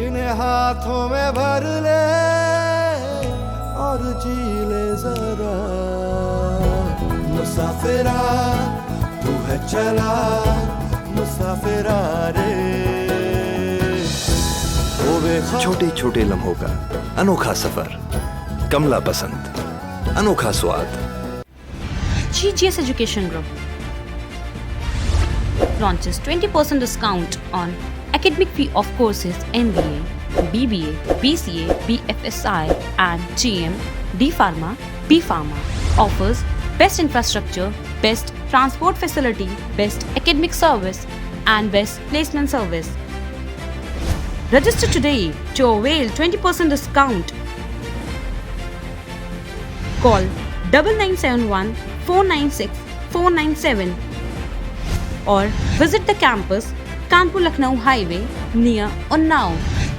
इन्हें हाथों में भर ले और जी ले जरा। मुसाफिरा तू है चला, मुसाफिरा रे। छोटे छोटे लम्हों का अनोखा सफर, कमला पसंद, अनोखा स्वाद। GGS Education Group launches 20% discount on academic fee of courses MBA, BBA, BCA, BFSI and GM, D Pharma, B Pharma. Offers best infrastructure, best transport facility, best academic service and best placement service. Register today to avail 20% discount. Call 9971 496 497 or visit the campus Kanpur Lucknow Highway near Unnao.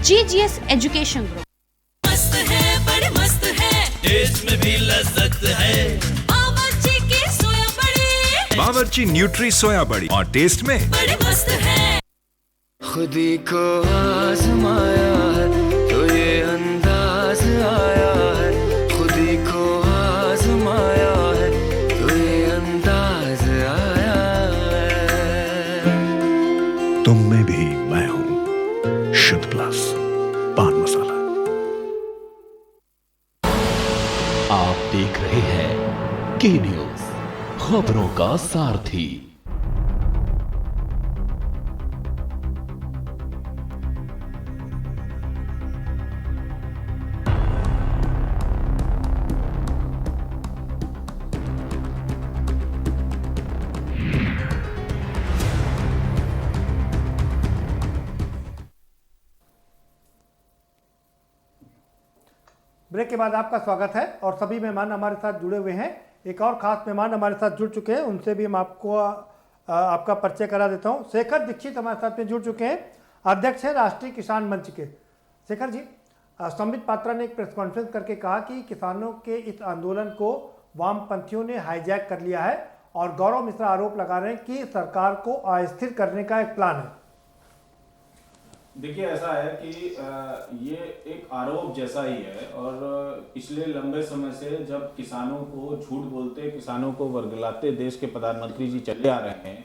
GGS Education Group. मस्त है, बड़े मस्त है, test में भी लज्जत है। बावर्ची की सोया बड़ी, बावर्ची न्यूट्री सोया बड़ी और टेस्ट में बड़े मस्त है। खुदी को आजमाया है तो ये अंदाज आया है, खुदी को आजमाया है तो ये अंदाज आया है। तुम में भी मैं हूं, शुद्ध प्लस पान मसाला। आप देख रहे हैं के न्यूज, खबरों का सारथी। ब्रेक के बाद आपका स्वागत है और सभी मेहमान हमारे साथ जुड़े हुए हैं। एक और खास मेहमान हमारे साथ जुड़ चुके हैं, उनसे भी हम आपको आपका परिचय करा देता हूं। शेखर दीक्षित हमारे साथ में जुड़ चुके हैं, अध्यक्ष है राष्ट्रीय किसान मंच के। शेखर जी, संबित पात्रा ने एक प्रेस कॉन्फ्रेंस करके कहा कि किसानों के इस आंदोलन को वामपंथियों ने हाईजैक कर लिया है और गौरव मिश्रा आरोप लगा रहे हैं कि सरकार को अस्थिर करने का एक प्लान है। देखिए, ऐसा है कि ये एक आरोप जैसा ही है और पिछले लंबे समय से जब किसानों को झूठ बोलते, किसानों को वर्गलाते देश के प्रधानमंत्री जी चले आ रहे हैं,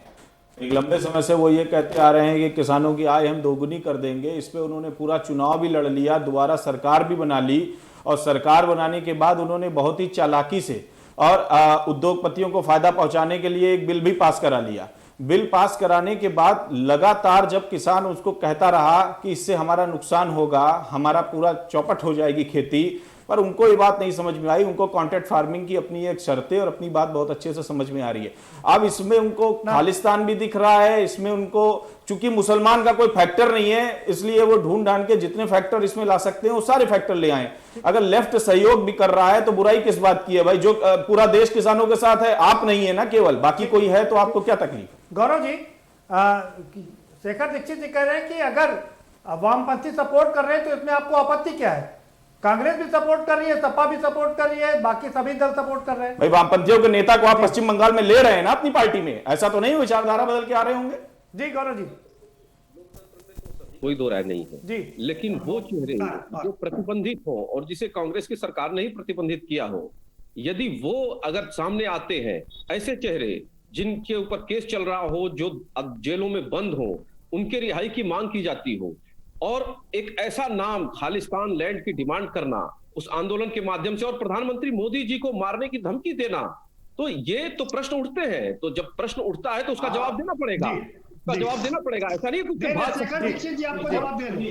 एक लंबे समय से वो ये कहते आ रहे हैं कि किसानों की आय हम दोगुनी कर देंगे। इस पे उन्होंने पूरा चुनाव भी लड़ लिया, दोबारा सरकार भी बना ली और सरकार बनाने के बाद उन्होंने बहुत ही चालाकी से और उद्योगपतियों को फायदा पहुंचाने के लिए एक बिल भी पास करा लिया। बिल पास कराने के बाद लगातार जब किसान उसको कहता रहा कि इससे हमारा नुकसान होगा, हमारा पूरा चौपट हो जाएगी खेती, पर उनको ये बात नहीं समझ में आई। उनको कॉन्ट्रैक्ट फार्मिंग की अपनी एक शर्तें और अपनी बात बहुत अच्छे से समझ में आ रही है। अब इसमें उनको खालिस्तान भी दिख रहा है, इसमें उनको चूंकि मुसलमान का कोई फैक्टर नहीं है, इसलिए वो ढूंढ ढांड के जितने फैक्टर इसमें ला सकते हैं वो सारे फैक्टर ले आए। अगर लेफ्ट सहयोग भी कर रहा है तो बुराई किस बात की है भाई? जो पूरा देश किसानों के साथ है, आप नहीं है ना केवल, बाकी कोई है तो आपको क्या तकलीफ? गौरव जी, शेखर दीक्षित जी कह रहे हैं कि अगर वामपंथी सपोर्ट कर रहे हैं तो इसमें आपको आपत्ति क्या है? कांग्रेस भी सपोर्ट कर रही है, सपा भी सपोर्ट कर रही है, बाकी सभी दल सपोर्ट कर रहे हैं। भाई, वामपंथियों के नेता को आप पश्चिम बंगाल में ले रहे हैं ना अपनी पार्टी में, ऐसा तो नहीं विचारधारा बदल के आ रहे होंगे? जी गौरव जी, कोई दो राय नहीं है जी। लेकिन वो चेहरे जो प्रतिबंधित हो और जिसे कांग्रेस की सरकार ने ही प्रतिबंधित किया हो, यदि वो अगर सामने आते हैं, ऐसे चेहरे जिनके ऊपर केस चल रहा हो, जो अब जेलों में बंद हो, उनके रिहाई की मांग की जाती हो और एक ऐसा नाम खालिस्तान लैंड की डिमांड करना उस आंदोलन के माध्यम से और प्रधानमंत्री मोदी जी को मारने की धमकी देना, तो ये तो प्रश्न उठते हैं। तो जब प्रश्न उठता है तो उसका जवाब देना पड़ेगा, उसका जवाब देना पड़ेगा। ऐसा नहीं कुछ शेखर दीक्षित जी आपको जवाब दे रहे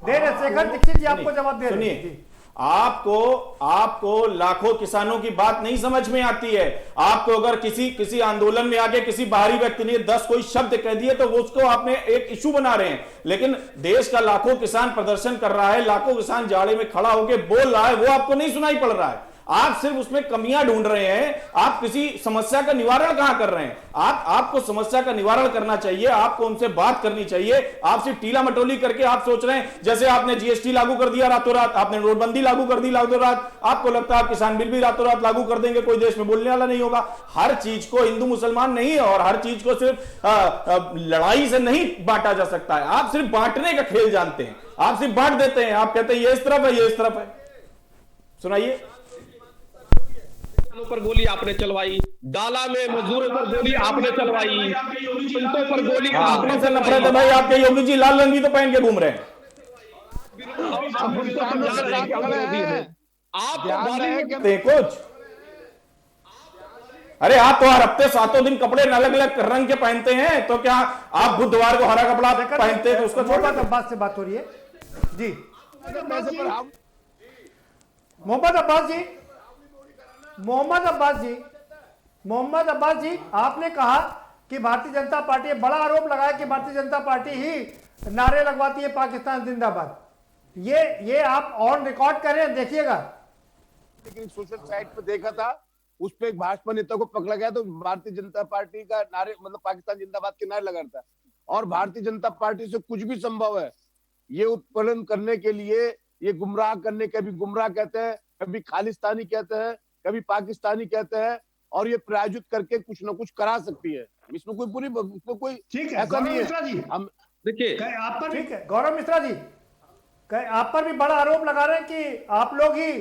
हैं, शेखर दीक्षित जी आपको जवाब दे रहे हैं। आपको लाखों किसानों की बात नहीं समझ में आती है। आपको अगर किसी आंदोलन में आके किसी बाहरी व्यक्ति ने 10 कोई शब्द कह दिए तो उसको आपने एक इशू बना रहे हैं, लेकिन देश का लाखों किसान प्रदर्शन कर रहा है, लाखों किसान जाड़े में खड़ा होकर बोल रहा है, वो आपको नहीं सुनाई पड़ रहा है। आप सिर्फ उसमें कमियां ढूंढ रहे हैं, आप किसी समस्या का निवारण कहां कर रहे हैं? आपको समस्या का निवारण करना चाहिए, आपको उनसे बात करनी चाहिए। आप सिर्फ टीला मटोली करके आप सोच रहे हैं जैसे आपने जीएसटी लागू कर दिया रातों रात, आपने नोटबंदी लागू कर दी रातों रात, आपको लगता है आप किसान बिल भी रातों रात लागू कर देंगे, कोई देश में बोलने वाला नहीं होगा। हर चीज को हिंदू मुसलमान नहीं है और हर चीज को सिर्फ लड़ाई से नहीं बांटा जा सकता है। आप सिर्फ बांटने का खेल जानते हैं, आप सिर्फ बांट देते हैं, आप कहते हैं ये इस तरफ है, ये इस तरफ है। सुनाइए। पर गोली आपने चलवाई, डाला में मजदूरों पर गोली आपने चलवाई, पंतों पर गोली आपने से नफरत है भाई। आपके योगी जी लाल रंगी तो पहन के घूम रहे हैं। आप कुछ अरे आप तो हर हफ्ते 7 दिन कपड़े अलग अलग रंग के पहनते हैं, तो क्या आप बुधवार को हरा कपड़ा पहनते हैं तो उसको छोड़ दो। अब्बास से बात हो रही है जी। मोहम्मद अब्बास जी, आपने कहा कि भारतीय जनता पार्टी, बड़ा आरोप लगाया कि भारतीय जनता पार्टी ही नारे लगवाती है पाकिस्तान जिंदाबाद। ये आप ऑन रिकॉर्ड कर रहे हैं, देखिएगा। लेकिन सोशल साइट पे देखा था, उस पे एक भाजपा नेता को पकड़ा गया तो भारतीय जनता पार्टी का नारे, मतलब पाकिस्तान जिंदाबाद के नारे लगा था। और भारतीय जनता पार्टी से कुछ भी संभव है। ये उत्पीड़न करने के लिए, ये गुमराह करने, कभी गुमराह कहते हैं, कभी खालिस्तानी कहते हैं, कभी पाकिस्तानी कहते हैं, और ये प्रायोजित करके कुछ न कुछ करा सकती है। इसमें कोई ठीक है, ऐसा नहीं है। हम देखिए आप पर, ठीक है गौरव मिश्रा जी, आप पर भी बड़ा आरोप लगा रहे हैं कि आप लोग ही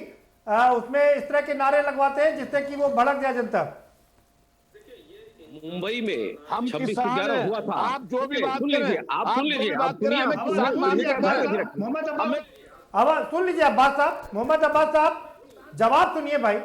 उसमें इस तरह के नारे लगवाते हैं जिससे कि वो भड़क जाए जनता। मुंबई में हम 26/11 हुआ था। आप जो भी बात सुन लीजिए, आप सुन लीजिए, आप दुनिया में अब सुन लीजिए अब्बास साहब, मोहम्मद अब्बास साहब जवाब सुनिए भाई।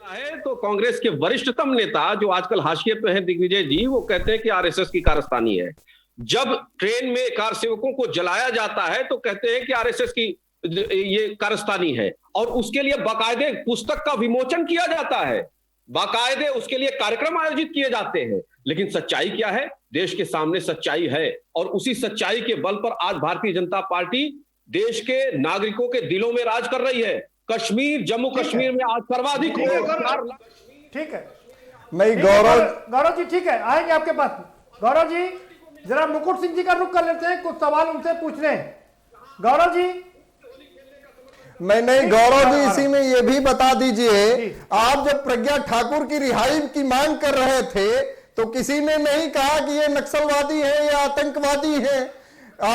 है तो कांग्रेस के वरिष्ठतम नेता जो आजकल हाशिए पे हैं, दिग्विजय जी, वो कहते हैं कि आरएसएस की कारस्तानी है। जब ट्रेन में कार सेवकों को जलाया जाता है तो कहते हैं कि आरएसएस की ये कारस्तानी है, और उसके लिए बाकायदे पुस्तक का विमोचन किया जाता है, बाकायदे उसके लिए कार्यक्रम आयोजित किए जाते हैं। लेकिन सच्चाई क्या है? देश के सामने सच्चाई है, और उसी सच्चाई के बल पर आज भारतीय जनता पार्टी देश के नागरिकों के दिलों में राज कर रही है। कश्मीर, जम्मू कश्मीर में आज सर्वाधिक ठीक है। नहीं गौरव जी ठीक है, आएंगे आपके पास। गौरव जी जरा मुकुट सिंह जी का रुख कर लेते हैं, कुछ सवाल उनसे पूछने हैं। गौरव जी नहीं गौरव जी, इसी में ये भी बता दीजिए, आप जब प्रज्ञा ठाकुर की रिहाई की मांग कर रहे थे तो किसी ने नहीं कहा कि ये नक्सलवादी है या आतंकवादी है।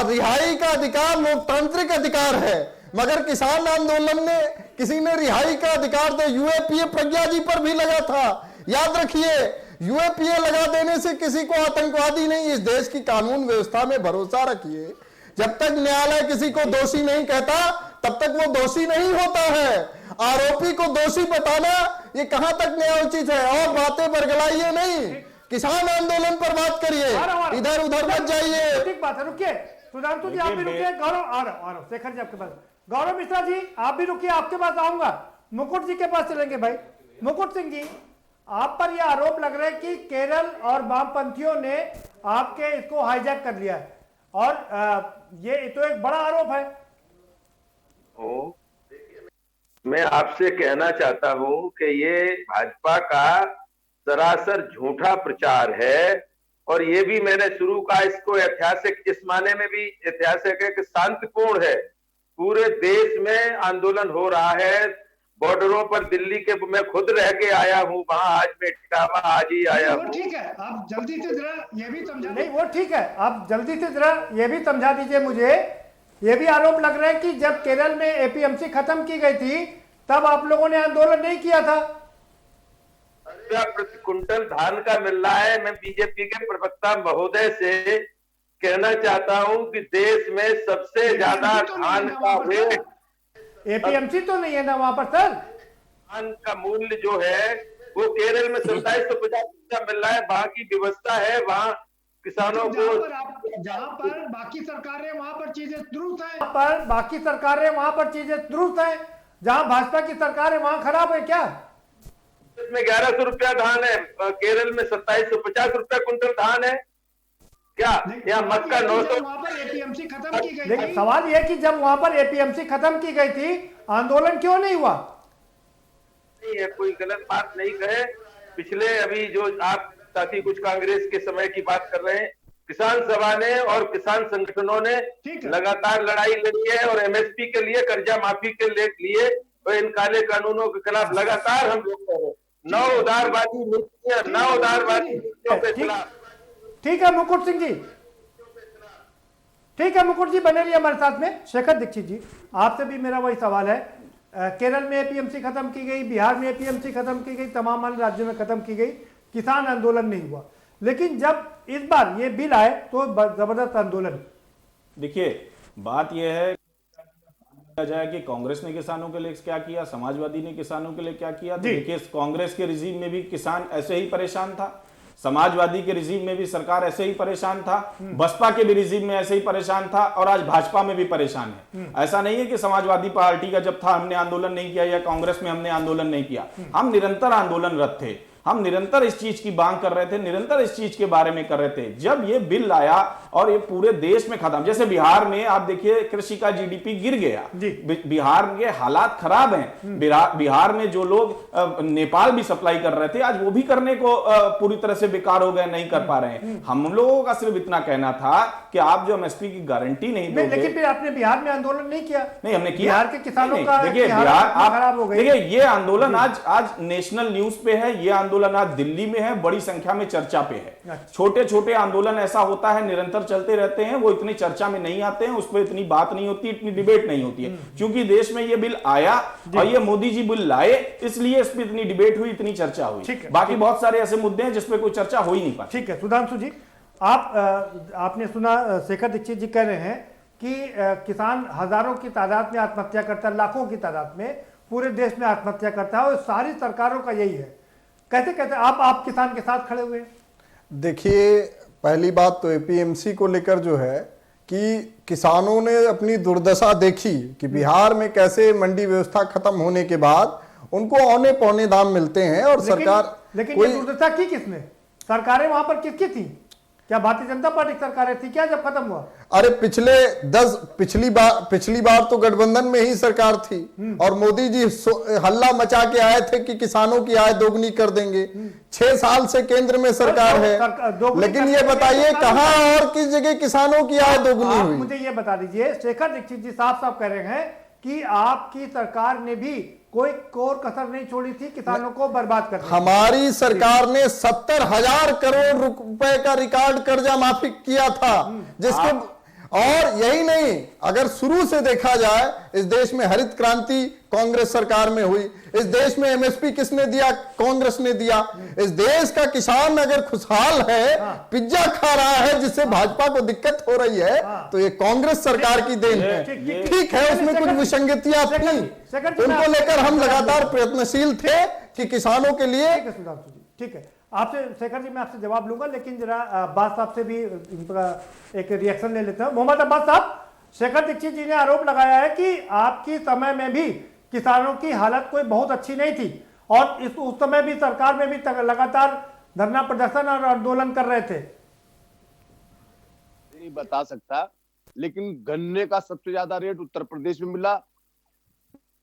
रिहाई का अधिकार लोकतांत्रिक अधिकार है, मगर किसान आंदोलन ने किसी ने रिहाई का अधिकार दे। यूएपीए प्रज्ञा जी पर भी लगा था, याद रखिए। यूएपीए लगा देने से किसी को आतंकवादी नहीं। इस देश की कानून व्यवस्था में भरोसा रखिए। जब तक न्यायालय किसी को दोषी नहीं कहता तब तक वो दोषी नहीं होता है। आरोपी को दोषी बताना ये कहां तक न्यायोचित है। और बातें बरगलाइए नहीं, किसान आंदोलन पर बात करिए, इधर उधर मत जाइए। ठीक बात है, रुकिए। सुधांशु जी आप भी रुकिए। गौरव आ रहा शेखर जी आपके पास। गौरव मिश्रा जी आप भी रुकिए, आपके पास आऊंगा। मुकुट जी के पास चलेंगे भाई। मुकुट सिंह जी, आप पर यह आरोप लग रहा है कि केरल और वामपंथियों ने आपके इसको हाईजैक कर लिया है, और ये तो एक बड़ा आरोप है। मैं आपसे कहना चाहता हूं कि ये भाजपा का सरासर झूठा प्रचार है। और ये भी मैंने शुरू कहा, इसको ऐतिहासिक, इस माने में भी ऐतिहासिक है कि शांतिपूर्ण है। पूरे देश में आंदोलन हो रहा है, बॉर्डरों पर दिल्ली के, मैं खुद रह के आया हूं वहां, आज मैं इटावा आज ही आया हूं। ठीक है, आप जल्दी से जरा ये भी समझा। नहीं वो ठीक है, आप जल्दी से जरा ये भी समझा दीजिए मुझे। ये भी आरोप लग रहा है कि जब केरल में एपीएमसी खत्म की गई थी तब आप लोगों ने आंदोलन नहीं किया था। प्रति कुंटल धान का मिल रहा है। मैं बीजेपी के प्रवक्ता महोदय से कहना चाहता हूं कि देश में सबसे ज्यादा धान का रेट, एपीएमसी तो नहीं है ना वहां पर सर। धान का मूल्य जो है वो केरल में 2750 रुपया मिल रहा है। वहां की व्यवस्था है, वहां किसानों को, जहां पर बाकी सरकारें वहां पर चीजें दुरुस्त है, पर बाकी सरकारें वहां पर चीजें दुरुस्त है, जहां भाजपा की सरकार है वहां खराब है क्या? इसमें 1100 रुपया धान है, केरल में 2750 रुपया कुंटल धान है क्या? यहाँ मक्का 900। वहां पर एपीएमसी खत्म की गई थी। सवाल यह कि जब वहां पर एपीएमसी खत्म की गई थी आंदोलन क्यों नहीं हुआ? नहीं है, कोई गलत बात नहीं कहे। पिछले अभी जो आप साथी कुछ कांग्रेस के समय की बात कर रहे हैं, किसान सभा ने और किसान संगठनों ने लगातार लड़ाई लड़ी है और एमएसपी के लिए, कर्जा माफी के लिए और इन काले कानूनों के खिलाफ लगातार हम लोग कर रहे हैं। नौ उदारवादी नीतियों के खिलाफ। ठीक है मुकुट सिंह जी, ठीक है मुकुट जी बने रहिए हमारे साथ में। शेखर दीक्षित जी आपसे भी मेरा वही सवाल है। केरल में एपीएमसी खत्म की गई, बिहार में एपीएमसी खत्म की गई, तमाम अन्य राज्यों में खत्म की गई, किसान आंदोलन नहीं हुआ। लेकिन जब इस बार ये बिल आए तो जबरदस्त आंदोलन। देखिए बात यह है जाए कि कांग्रेस ने किसानों के लिए क्या किया, समाजवादी ने किसानों के लिए क्या किया। तो देखिए कांग्रेस के रिजीम में भी किसान ऐसे ही परेशान था, समाजवादी के रिजीम में भी सरकार ऐसे ही परेशान था, बसपा के भी रिजीम में ऐसे ही परेशान था और आज भाजपा में भी परेशान है। ऐसा नहीं है कि समाजवादी पार्टी का जब था हमने आंदोलन नहीं किया या कांग्रेस में हमने आंदोलन नहीं किया। हम निरंतर आंदोलनरत थे, हम निरंतर इस चीज की मांग कर रहे थे, निरंतर इस चीज के बारे में कर रहे थे। जब ये बिल आया और ये पूरे देश में खत्म, जैसे बिहार में आप देखिए कृषि का जीडीपी गिर गया, बिहार के हालात खराब हैं। बिहार में जो लोग नेपाल भी सप्लाई कर रहे थे आज वो भी करने को पूरी तरह से बेकार हो गए, नहीं कर पा रहे हैं। हम लोगों का सिर्फ इतना कहना था कि आप जो एमएसपी की गारंटी नहीं दोगे। लेकिन फिर आपने बिहार में आंदोलन नहीं किया। नहीं हमने किया, बिहार के किसानों का देखिए बिहार आप देखिए ये आंदोलन आज नेशनल न्यूज पे है, ये आंदोलन आज दिल्ली में है, बड़ी संख्या में चर्चा पे है। छोटे छोटे आंदोलन ऐसा होता है निरंतर चलते रहते हैं, वो इतनी चर्चा में नहीं आते हैं, उस पर इतनी बात नहीं होती, इतनी डिबेट नहीं होती है। क्योंकि देश में ये बिल आया और ये मोदी जी बिल लाए, इसलिए इस पर इतनी डिबेट हुई, इतनी चर्चा हुई। बाकी बहुत सारे ऐसे मुद्दे हैं जिसपे कोई चर्चा हो ही नहीं पाती। ठीक है सुधांशु जी, आपने सुना शेखर दीक्षित जी कह रहे हैं कि किसान हजारों की तादाद में आत्महत्या करता है, लाखों की तादाद में पूरे देश में आत्महत्या करता है और सारी सरकारों का यही है। कैसे कहते हैं आप किसान के साथ खड़े हुए हैं? देखिए पहली बात तो एपीएमसी को लेकर जो है कि किसानों ने अपनी दुर्दशा देखी कि बिहार में कैसे मंडी व्यवस्था खत्म होने के बाद उनको औने पौने दाम मिलते हैं और सरकार लेकिन ये दुर्दशा की किसने? सरकारें वहां पर किसकी थी? क्या भारतीय जनता पार्टी की सरकारें थी क्या जब खत्म हुआ? अरे पिछली बार तो गठबंधन में ही सरकार थी और मोदी जी हल्ला मचा के आए थे कि किसानों की आय दोगुनी कर देंगे। 6 साल से केंद्र में सरकार है, लेकिन ये बताइए कहां और किस जगह किसानों की आय दोगुनी हुई? मुझे ये बता दीजिए, शेखर दीक्षित जी साफ साफ कह रहे हैं कि आपकी सरकार ने भी कोई कोर कसर नहीं छोड़ी थी किसानों को बर्बाद करने। हमारी सरकार ने 70,000 करोड़ रुपए का रिकॉर्ड कर्जा माफी किया था, जिसके और यही नहीं, अगर शुरू से देखा जाए इस देश में हरित क्रांति कांग्रेस सरकार में हुई, इस देश में एमएसपी किसने दिया? कांग्रेस ने दिया। इस देश का किसान अगर खुशहाल है, पिज्जा खा रहा है जिससे भाजपा को दिक्कत हो रही है, तो ये कांग्रेस सरकार की देन है। ठीक है, उसमें कुछ विसंगतियां थी, उनको लेकर हम लगातार प्रयत्नशील थे कि किसानों के लिए। ठीक है, आपसे शेखर जी मैं आपसे जवाब लूंगा, लेकिन जरा अब्बास साहब से भी इनका एक रिएक्शन ले लेते हैं। मोहम्मद अब्बास साहब, शेखर दीक्षित जी ने आरोप लगाया है कि आपकी समय में भी किसानों की हालत कोई बहुत अच्छी नहीं थी और उस समय भी सरकार में भी लगातार धरना प्रदर्शन और आंदोलन कर रहे थे। नहीं बता सकता, लेकिन गन्ने का सबसे ज्यादा रेट उत्तर प्रदेश में मिला।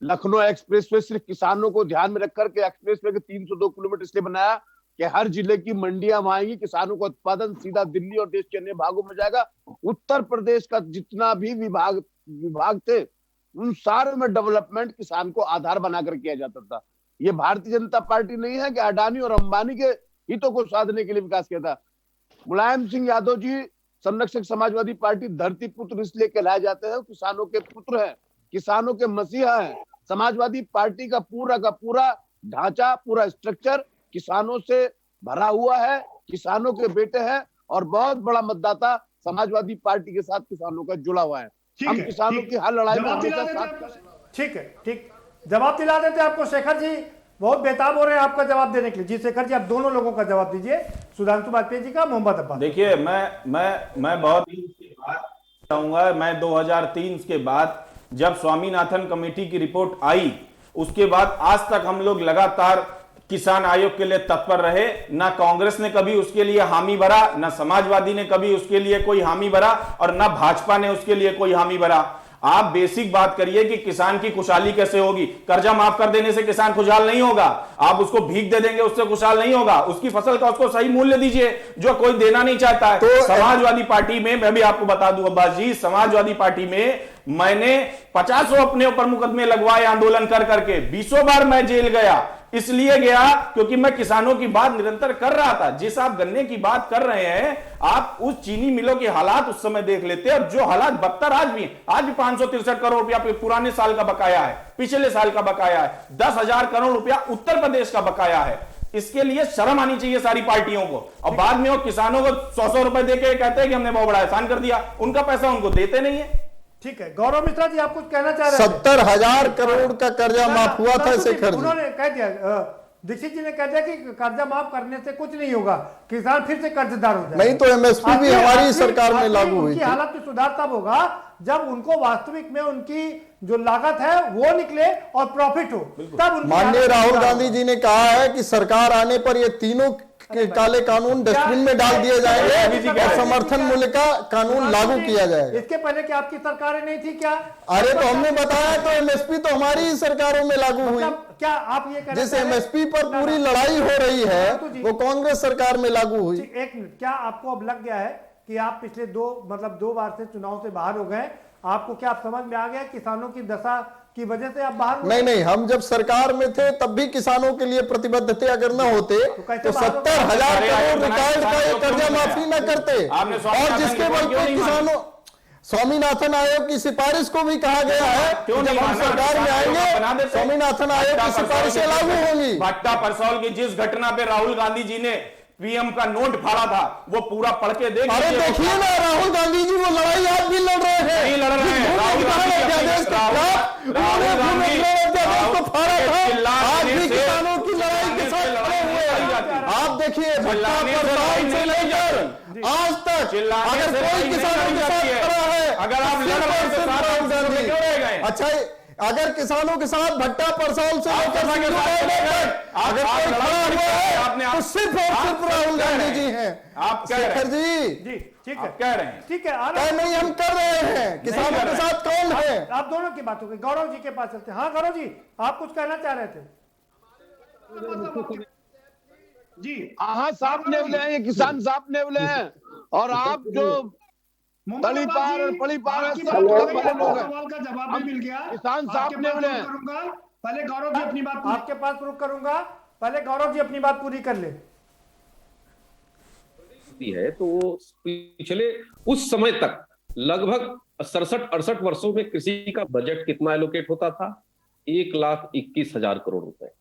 लखनऊ एक्सप्रेसवे सिर्फ किसानों को ध्यान में रखकर के एक्सप्रेसवे के 302 किलोमीटर इसलिए बनाया कि हर जिले की मंडियां वहां आएंगी, किसानों का उत्पादन सीधा दिल्ली और देश के अन्य भागों में जाएगा। उत्तर प्रदेश का जितना भी विभाग थे, उन सारे में डेवलपमेंट किसान को आधार बनाकर किया जाता था। ये भारतीय जनता पार्टी नहीं है कि अडानी और अंबानी के हितों को साधने के लिए विकास किया था। मुलायम सिंह यादव जी संरक्षक समाजवादी पार्टी धरती पुत्र इसलिए कहलाए जाते हैं, किसानों के पुत्र हैं, किसानों के मसीहा हैं। समाजवादी पार्टी का पूरा ढांचा, पूरा स्ट्रक्चर किसानों से भरा हुआ है, किसानों के बेटे हैं और बहुत बड़ा मतदाता समाजवादी पार्टी के साथ किसानों का जुड़ा हुआ है। हम किसानों की हर लड़ाई में हमेशा साथ। ठीक है, ठीक, जवाब दिला देते आपको। शेखर जी बहुत बेताब हो रहे हैं आपका जवाब देने के लिए। जी शेखर जी, आप दोनों लोगों का जवाब दीजिए, सुधांशु वाजपेयी जी का, मोहम्मद अब्बास। देखिए, मैं बहुत चाहूंगा, मैं 2003 के बाद जब स्वामीनाथन कमेटी की रिपोर्ट आई, उसके बाद आज तक हम लोग लगातार किसान आयोग के लिए तत्पर रहे। ना कांग्रेस ने कभी उसके लिए हामी भरा, ना समाजवादी ने कभी उसके लिए कोई हामी भरा और ना भाजपा ने उसके लिए कोई हामी भरा। आप बेसिक बात करिए कि किसान की खुशहाली कैसे होगी। कर्जा माफ कर देने से किसान खुशहाल नहीं होगा, आप उसको भीख दे देंगे उससे खुशहाल नहीं होगा। उसकी फसल का उसको सही मूल्य दीजिए जो कोई देना नहीं चाहता है। तो समाजवादी पार्टी में मैं भी आपको बता दूं अब्बास जी, समाजवादी पार्टी में मैंने 50 अपने ऊपर मुकदमे लगवाए आंदोलन कर करके, 20 बार मैं जेल गया। इसलिए गया क्योंकि मैं किसानों की बात निरंतर कर रहा था। जिस आप गन्ने की बात कर रहे हैं, आप उस चीनी मिलों के हालात उस समय देख लेते और जो हालात बदतर आज भी 563 करोड़ रुपया पुराने साल का बकाया है, पिछले साल का बकाया है, 10,000 करोड़ रुपया उत्तर प्रदेश का बकाया है। इसके लिए शर्म आनी चाहिए सारी पार्टियों को। और बाद में वो किसानों को 100 रुपए देके कहते हैं कि हमने बहुत बड़ा एहसान कर दिया, उनका पैसा उनको देते नहीं है। ठीक है, गौरव मिश्रा जी आप कुछ कहना चाह रहे हैं? 70,000 करोड़ का कर्जा माफ हुआ था शेखर जी। उन्होंने कह दिया, दीक्षित जी ने कह दिया कि कर्जा माफ करने से कुछ नहीं होगा, किसान फिर से कर्जदार हो जाएगा। नहीं तो एमएसपी भी हमारी सरकार में लागू हुई थी। हालत में सुधार तब होगा जब उनको वास्तविक में उनकी जो लागत है वो निकले और प्रॉफिट हो, तब। माननीय राहुल गांधी जी ने कहा है कि सरकार आने पर ये तीनों काले कानून डस्टबिन में डाल दिए जाएंगे और समर्थन मूल्य का कानून लागू किया जाएगा। इसके पहले क्या आपकी सरकारें नहीं थी क्या? अरे तो हमने बताया, तो एमएसपी तो हमारी ही सरकारों में लागू हुई। क्या आप ये जिस एमएसपी पर पूरी लड़ाई हो रही है वो कांग्रेस सरकार में लागू हुई। एक मिनट, क्या आपको अब लग गया है कि आप पिछले दो बार से चुनाव से बाहर हो गए? आपको क्या आप समझ में आ गया किसानों की दशा की वजह से आप बाहर? नहीं, हम जब सरकार में थे तब भी किसानों के लिए प्रतिबद्धता अगर न होते तो 70,000 करोड़ रिकॉर्ड का ये कर्जा माफी न करते। और जिसके बल पर किसानों, स्वामीनाथन आयोग की सिफारिश को भी कहा गया है जब हम सरकार में आएंगे स्वामीनाथन आयोग की सिफारिशें लागू होंगी। भट्टा परसौल की जिस घटना पे राहुल गांधी जी ने पीएम का नोट फाड़ा था, वो पूरा पढ़ के देखिए। अरे देखिए ना, राहुल गांधी जी वो लड़ाई आज भी लड़ रहे हैं। नहीं लड़ रहे हैं, राहुल गांधी आज भी किसानों की लड़ाई के साथ खड़े हुए। आप देखिए भट्टा परसौल से लेकर आज तक अगर कोई किसानों के साथ खड़ा है, अगर आप लड़ रहे हैं तो सारा क्यों रह गए? अच्छा, अगर किसानों के साथ भट्टा परसौल से लेकर अगर कोई खड़ा हुआ है तो सिर्फ और सिर्फ राहुल गांधी जी हैं। आप शेखर जी ठीक है, कह रहे हैं, ठीक है, नहीं हम कर रहे हैं। किसानों के साथ कौन है? आप दोनों की बात हो गई। गौरव जी के पास चलते हैं। हाँ गौरव जी, आप कुछ कहना चाह रहे थे? जी हाँ, साफ नेवले हैं ये किसान, साफ नेवले हैं। और आप जो तली पार और पली पार सवाल का जवाब भी मिल गया। किसान साफ नेवले हैं। पहले गौरव जी अपनी बात आपके पास रुक करूंगा, पहले गौरव जी अपनी बात पूरी कर ले। है तो वो पिछले उस समय तक लगभग 67-68 वर्षों में कृषि का बजट कितना एलोकेट होता था? 1,21,000 करोड़ रुपए।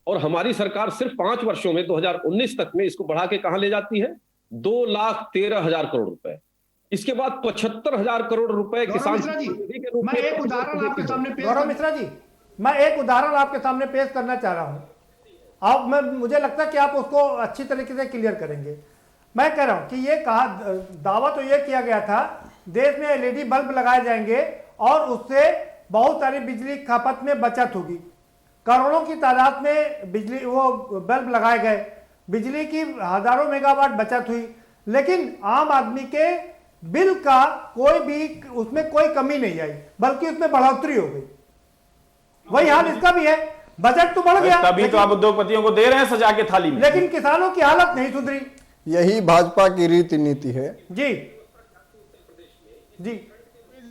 और हमारी सरकार सिर्फ 5 वर्षों में 2019 तक में इसको बढ़ा के कहां ले जाती है? 2,13,000 करोड़ रुपए। इसके बाद 75,000 करोड़ रुपए किसान मैं एक उदाहरण आपके सामने पेश गौरव मिश्रा जी, मैं एक उदाहरण आपके सामने पेश करना चाह रहा हूं। आप मुझे लगता है कि आप उसको अच्छी तरीके से क्लियर करेंगे। मैं कह रहा हूं कि ये कहा, दावा तो ये किया गया था देश में एलईडी बल्ब लगाए जाएंगे और उससे बहुत सारी बिजली खपत में बचत होगी। करोड़ों की तादाद में बिजली वो बल्ब लगाए गए, बिजली की हजारों मेगावाट बचत हुई, लेकिन आम आदमी के बिल का कोई भी उसमें कोई कमी नहीं आई, बल्कि उसमें बढ़ोतरी हो गई। वही हाल इसका भी है। बजट तो बढ़ गया, तभी तो आप उद्योगपतियों को दे रहे हैं सजा के थाली में, लेकिन किसानों की हालत नहीं सुधरी। यही भाजपा की रीति नीति है। जी जी,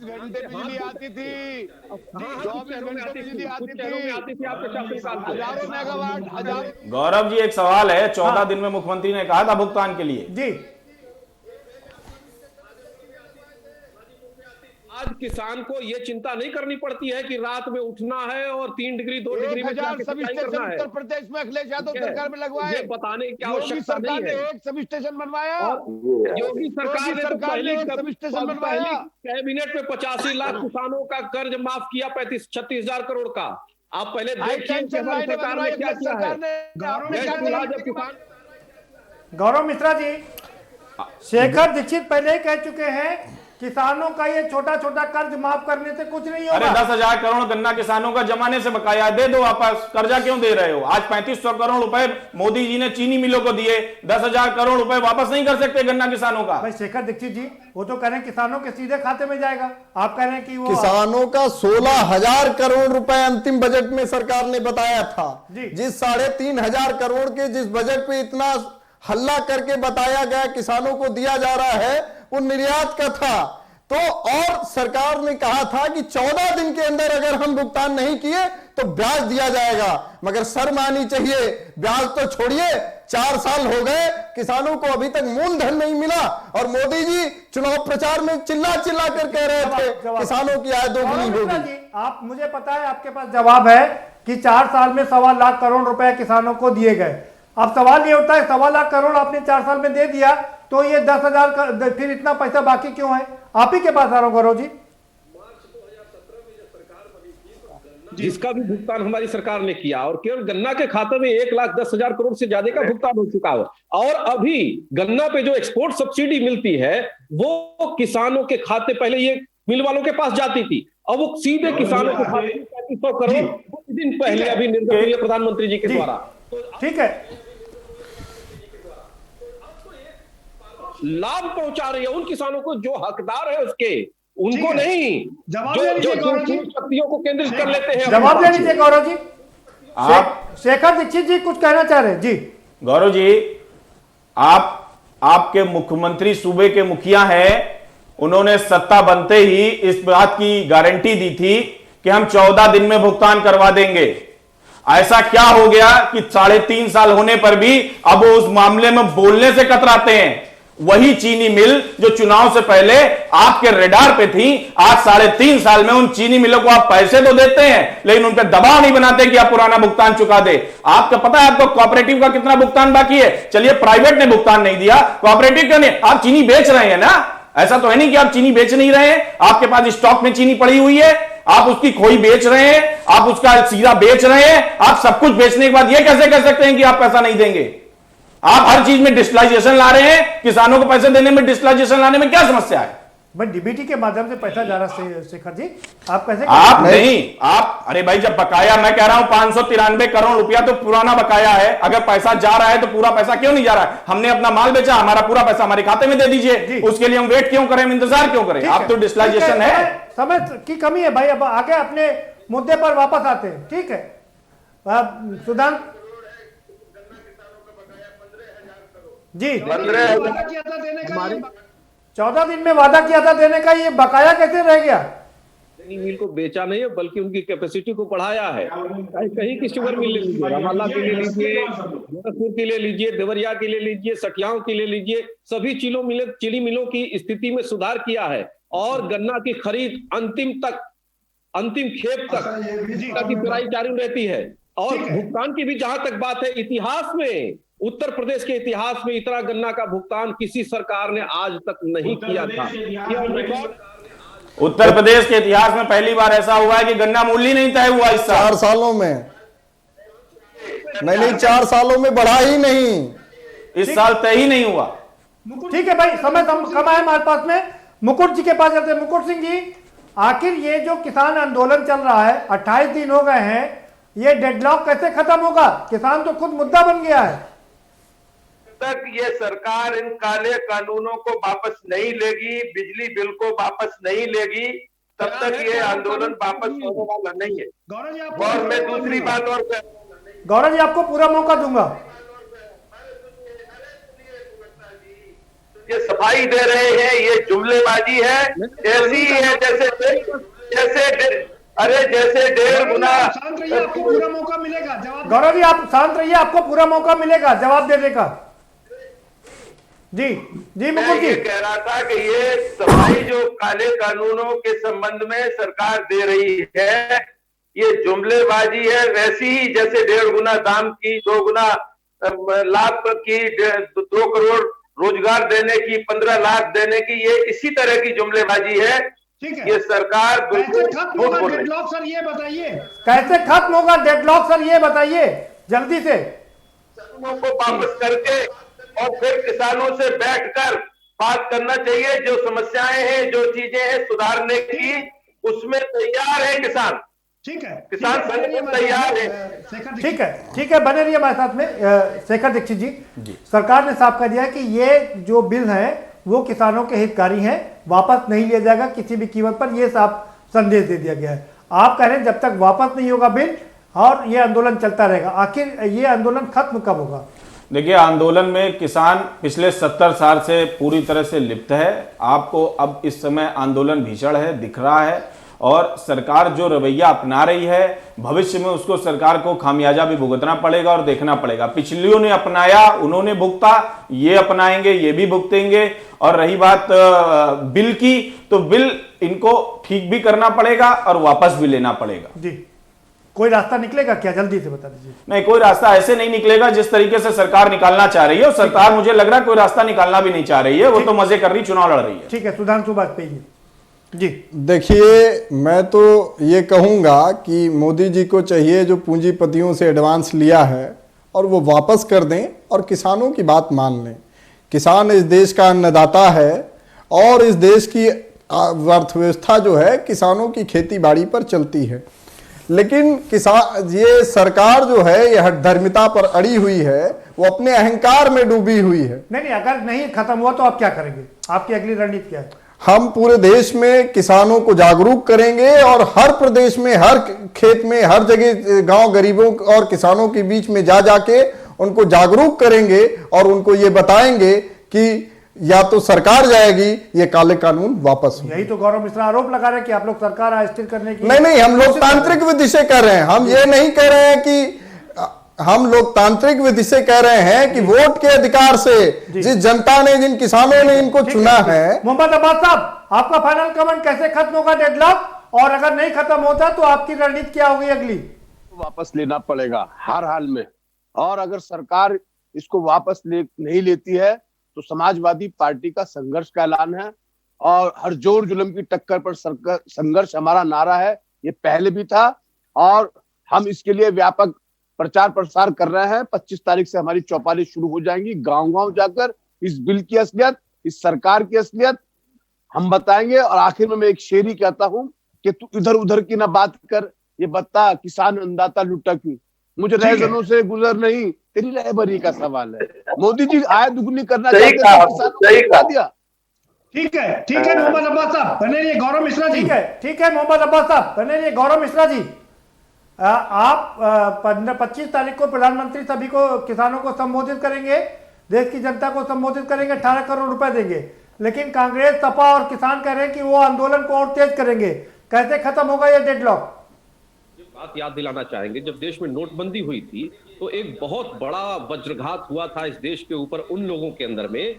घंटे बिजली आती थी, 24 घंटे बिजली आती थी, हजारों मेगावाट, हजार। गौरव जी एक सवाल है, 14 दिन में मुख्यमंत्री ने कहा था भुगतान के लिए। जी, आज किसान को ये चिंता नहीं करनी पड़ती है कि रात में उठना है और 3 डिग्री 2 डिग्री में जाके सिंचाई करना है। उत्तर प्रदेश में अखिलेश यादव सरकार में लगवाए, ये बताने की आवश्यकता नहीं है। एक सब स्टेशन बनवाया, योगी सरकार ने तो पहले सब स्टेशन बनवाया। कैबिनेट में 85 लाख किसानों का कर्ज माफ किया, 36-36,000 करोड़ का। आप पहले देखिए हमारी सरकार ने क्या किया है। गौरव मिश्रा जी, शेखर दीक्षित पहले ही कह चुके हैं किसानों का ये छोटा छोटा कर्ज माफ करने से कुछ नहीं होगा। अरे 10,000 करोड़ गन्ना किसानों का जमाने से बकाया, दे दो वापस। कर्जा क्यों दे रहे हो? आज 3500 करोड़ रुपए मोदी जी ने चीनी मिलों को दिए, 10,000 करोड़ रुपए वापस नहीं कर सकते गन्ना किसानों का? भाई शेखर दीक्षित जी, वो तो कह रहे हैं किसानों के सीधे खाते में जाएगा, आप कह रहे हैं कि वो किसानों का 16,000 करोड़ रुपए अंतिम बजट में सरकार ने बताया था। जिस 3,500 करोड़ के जिस बजट पे इतना हल्ला करके बताया गया किसानों को दिया जा रहा है, वो निर्यात का था। तो और सरकार ने कहा था कि 14 दिन के अंदर अगर हम भुगतान नहीं किए तो ब्याज दिया जाएगा। मगर शर्म आनी चाहिए, ब्याज तो छोड़िए, 4 साल हो गए, किसानों को अभी तक मूलधन नहीं मिला। और मोदी जी चुनाव प्रचार में चिल्ला चिल्ला कर कह रहे थे किसानों की आय दोगुनी होगी। आप, मुझे पता है आपके पास जवाब है कि 4 साल में 1.25 लाख करोड़ रुपए किसानों को दिए गए। अब सवाल ये होता है 1.25 लाख करोड़ आपने 4 साल में दे दिया, तो ये 10,000 फिर इतना पैसा बाकी क्यों है? आप ही के पास आ रहा हूं गौरव जी। जिसका भी भुगतान हमारी सरकार ने किया, और केवल गन्ना के खाते में 1,10,000 करोड़ से ज्यादा का भुगतान हो चुका है। और अभी गन्ना पे जो एक्सपोर्ट सब्सिडी मिलती है वो किसानों के खाते, पहले ये मिल वालों के पास जाती थी, अब वो सीधे किसानों के खाते में 3500 करोड़ कुछ दिन पहले अभी निर्गत हुई है प्रधानमंत्री जी के द्वारा। ठीक है, लाभ पहुंचा रही है उन किसानों को जो हकदार है उसके, उनको नहीं, जो शक्तियों को केंद्रित कर लेते हैं। जवाब दे दीजिए गौरव जी। आप शेखर दीक्षित जी कुछ कहना चाह रहे हैं जी। गौरव जी, आपके मुख्यमंत्री सूबे के मुखिया हैं, उन्होंने सत्ता बनते ही इस बात की गारंटी दी थी कि हम 14 दिन में भुगतान करवा देंगे। ऐसा क्या हो गया कि 3.5 साल होने पर भी अब वो उस मामले में बोलने से कतराते हैं? वही चीनी मिल जो चुनाव से पहले आपके रेडार पे थी, आज 3.5 साल में उन चीनी मिलों को आप पैसे तो देते हैं, लेकिन उन पर दबाव नहीं बनाते कि आप पुराना भुगतान चुका दे। आपको पता है आपको कोऑपरेटिव का कितना भुगतान बाकी है? चलिए प्राइवेट ने भुगतान नहीं दिया, कोऑपरेटिव का नहीं। आप चीनी बेच रहे हैं ना, ऐसा तो है नहीं कि आप चीनी बेच नहीं रहे हैं। आपके पास स्टॉक में चीनी पड़ी हुई है, आप उसकी खोई बेच रहे हैं, आप उसका सीधा बेच रहे हैं। आप सब कुछ बेचने के बाद ये कैसे कह सकते हैं कि आप पैसा नहीं देंगे? आप हर चीज में डिजिटलाइजेशन ला रहे हैं, किसानों को पैसे देने में डिजिटलाइजेशन लाने में क्या समस्या है? भाई डीबीटी के माध्यम से पैसा जा रहा है शेखर जी, आप कैसे आप नहीं, आप अरे भाई जब बकाया, मैं कह रहा हूं 593 करोड़ रुपया तो पुराना बकाया है। अगर पैसा जा रहा है तो पूरा पैसा क्यों नहीं जा रहा है? हमने अपना माल बेचा, हमारा पूरा पैसा हमारे खाते में दे दीजिए। उसके लिए हम वेट क्यों करें, हम इंतजार क्यों करें? आप तो डिस्लाइजेशन है, समय की कमी है भाई। अब आगे अपने मुद्दे पर वापस आते हैं, ठीक है सुधांश जी। 14 दिन में वादा किया था देने का, ये बकाया कैसे रह गया? मिल को बेचा नहीं है बल्कि उनकी कैपेसिटी को बढ़ाया है। कहीं की शुगर मिल ले लीजिए, रमाला के लिए लीजिए, गोरखपुर के लिए लीजिए, देवरिया के लिए लीजिए, सठियाओं के लिए लीजिए, सभी चीनी मिलों की स्थिति में सुधार किया है और गन्ना की खरीद अंतिम खेप तक की पेराई चालू रहती है। और भुगतान की भी जहां तक बात है, इतिहास में उत्तर प्रदेश के इतिहास में इतना गन्ना का भुगतान किसी सरकार ने आज तक नहीं किया था। उत्तर प्रदेश के इतिहास में पहली बार ऐसा हुआ है कि गन्ना मूल्य नहीं तय हुआ इस साल। 4 सालों में नहीं 4 सालों में बढ़ा ही नहीं, इस साल तय ही नहीं हुआ। ठीक है भाई, समय कम है हमारे पास में। मुकुट जी के पास चलते हैं। मुकुट सिंह जी, आखिर ये जो किसान आंदोलन चल रहा है, 28 दिन हो गए हैं, ये डेडलॉक कैसे खत्म होगा? किसान तो खुद मुद्दा बन गया है। तक ये सरकार इन काले कानूनों को वापस नहीं लेगी, बिजली बिल को वापस नहीं लेगी, तब तक ये आंदोलन वापस होने वाला नहीं है। और मैं दूसरी बात और गौरव जी आपको पूरा मौका दूंगा। ये सफाई दे रहे हैं, ये जुमलेबाजी है, ऐसी है जैसे 1.5 गुना। आपको पूरा मौका मिलेगा जवाब। गौरव जी आप शांत रहिए, आपको पूरा मौका मिलेगा जवाब देने का। जी मुकुल जी, कह रहा था कि ये सफाई जो काले कानूनों के संबंध में सरकार दे रही है, ये जुमलेबाजी है, वैसी ही जैसे 1.5 गुना दाम की, 2 गुना लाभ की, 2 करोड़ रोजगार देने की, 15 लाख देने की, ये इसी तरह की जुमलेबाजी है। ये सरकार बिल्कुल झूठ बोल रही है। सर ये बताइए कैसे खत्म होगा डेडलॉक? सर ये बताइए जल्दी से। कानूनों को वापस करके और फिर किसानों से बैठकर बात करना चाहिए। जो समस्याएं हैं, जो चीजें हैं सुधारने की, उसमें तैयार है किसान। ठीक है, किसान संगठन तैयार है। ठीक है, बने रहिए हमारे साथ में। शेखर दीक्षित जी, सरकार ने साफ कर दिया है कि ये जो बिल है वो किसानों के हितकारी हैं, वापस नहीं लिया जाएगा किसी भी कीमत पर, ये साफ संदेश दे दिया गया है। आप कह रहे हैं जब तक वापस नहीं होगा बिल और ये आंदोलन चलता रहेगा, आखिर ये आंदोलन खत्म कब होगा? देखिए, आंदोलन में किसान पिछले 70 साल से पूरी तरह से लिप्त है। आपको अब इस समय आंदोलन भीषण है दिख रहा है, और सरकार जो रवैया अपना रही है, भविष्य में उसको सरकार को खामियाजा भी भुगतना पड़ेगा और देखना पड़ेगा। पिछलियों ने अपनाया, उन्होंने भुगता, ये अपनाएंगे, ये भी भुगतेंगे। और रही बात बिल की, तो बिल इनको ठीक भी करना पड़ेगा और वापस भी लेना पड़ेगा। जी, कोई रास्ता निकलेगा क्या? जल्दी से बता दीजिए। नहीं, कोई रास्ता ऐसे नहीं निकलेगा जिस तरीके से सरकार निकालना चाह रही है, और सरकार मुझे लग रहा है कोई रास्ता निकालना भी नहीं चाह रही है, वो तो मजे कर रही, चुनाव लड़ रही है। ठीक है, सुधांशु वाजपेयी जी। देखिए, मैं तो ये कहूँगा कि मोदी जी को चाहिए जो पूंजीपतियों से एडवांस लिया है और वो वापस कर दें और किसानों की बात मान लें। किसान इस देश का अन्नदाता है और इस देश की अर्थव्यवस्था जो है किसानों की खेती बाड़ी पर चलती है। लेकिन ये सरकार जो है ये हठधर्मिता पर अड़ी हुई है, वो अपने अहंकार में डूबी हुई है। नहीं, अगर नहीं खत्म हुआ तो आप क्या करेंगे? आपकी अगली रणनीति क्या है? हम पूरे देश में किसानों को जागरूक करेंगे और हर प्रदेश में, हर खेत में, हर जगह गांव गरीबों और किसानों के बीच में जाके उनको जागरूक करेंगे और उनको ये बताएंगे कि या तो सरकार जाएगी, ये काले कानून वापस होंगे। यही तो गौरव मिश्रा आरोप लगा रहे हैं कि आप लोग सरकार अस्थिर करने की। नहीं, हम लोकतांत्रिक विधि से कर रहे हैं। हम ये नहीं कह रहे हैं कि हम लोकतांत्रिक विधि से कह रहे हैं कि वोट के अधिकार से जिस जनता ने, जिन किसानों ने इनको चुना है। मोहम्मद अब्बास साहब, आपका फाइनल कमेंट, कैसे खत्म होगा डेडलॉक, और अगर नहीं खत्म होता तो आपकी रणनीति क्या होगी अगली? वापस लेना पड़ेगा हर हाल में, और अगर सरकार इसको वापस नहीं लेती है तो समाजवादी पार्टी का संघर्ष का ऐलान है, और हर जोर जुल्म की टक्कर पर संघर्ष हमारा नारा है। ये पहले भी था और हम इसके लिए व्यापक प्रचार प्रसार कर रहे हैं। 25 तारीख से हमारी चौपाली शुरू हो जाएंगी, गांव-गांव जाकर इस बिल की असलियत, इस सरकार की असलियत हम बताएंगे। और आखिर में मैं एक शेर ही कहता हूं कि तू इधर उधर की ना बात कर, ये बता किसान अन्नदाता लुटा क्यों, मुझे रहजनों से गुजर नहीं, तेरी रहबरी का सवाल है। मोदी जी आय दुगनी करना चाहते थे, किसानों को लुटा दिया। ठीक है मोहम्मद अब्बास साहब, बने रहिए। गौरव मिश्रा जी, ठीक है मोहम्मद अब्बास साहब, बने रहिए। गौरव मिश्रा जी, आप 25 तारीख को प्रधानमंत्री सभी को किसानों को संबोधित करेंगे, देश की जनता को संबोधित करेंगे, 18 करोड़ रुपए देंगे, लेकिन कांग्रेस, सपा और किसान कह रहे हैं कि वो आंदोलन को और तेज करेंगे। कैसे खत्म होगा ये डेडलॉक? बात याद दिलाना चाहेंगे, जब देश में नोटबंदी हुई थी तो एक बहुत बड़ा वज्रघात हुआ था इस देश के ऊपर उन लोगों के अंदर में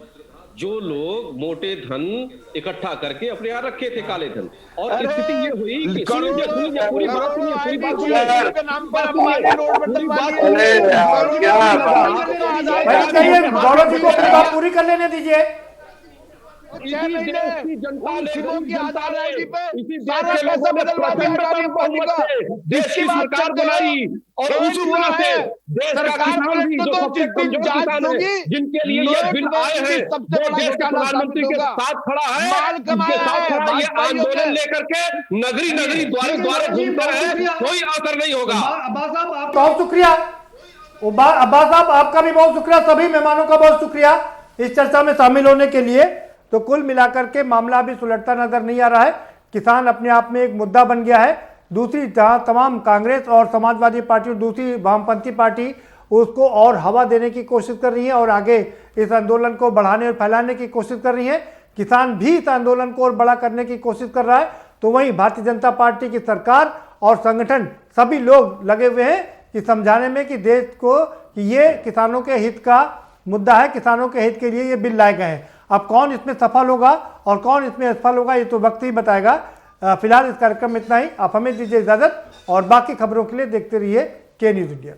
जो लोग मोटे धन इकट्ठा करके अपने यहाँ रखे थे, काले धन। और स्थिति ये हुई कि पूरी बात गौरव जी को अपनी बात पूरी कर लेने दीजिए। देश की सरकार बनाई और उसी वजह से देश का किसान भी जो सबसे कमजोर किसान है, जिनके लिए ये बिल आए हैं, वो देश के प्रधानमंत्री के साथ खड़ा है, उनके साथ खड़ा है। ये आंदोलन लेकर के नगरी नगरी द्वारे द्वारे घूमता है, कोई असर नहीं होगा। अब्बास साहब बहुत शुक्रिया। अब्बास साहब आपका भी बहुत शुक्रिया, सभी मेहमानों का बहुत शुक्रिया इस चर्चा में शामिल होने के लिए। तो कुल मिलाकर के मामला अभी सुलझता नजर नहीं आ रहा है। किसान अपने आप में एक मुद्दा बन गया है। दूसरी जहां तमाम कांग्रेस और समाजवादी पार्टी और दूसरी वामपंथी पार्टी उसको और हवा देने की कोशिश कर रही है और आगे इस आंदोलन को बढ़ाने और फैलाने की कोशिश कर रही है। किसान भी इस आंदोलन को और बड़ा करने की कोशिश कर रहा है। तो वहीं भारतीय जनता पार्टी की सरकार और संगठन सभी लोग लगे हुए हैं कि समझाने में कि देश को कि ये किसानों के हित का मुद्दा है, किसानों के हित के लिए ये बिल लाए गए हैं। अब कौन इसमें सफल होगा और कौन इसमें असफल होगा ये तो वक्त ही बताएगा। फिलहाल इस कार्यक्रम में इतना ही। आप हमें दीजिए इजाजत और बाकी खबरों के लिए देखते रहिए के न्यूज़ इंडिया।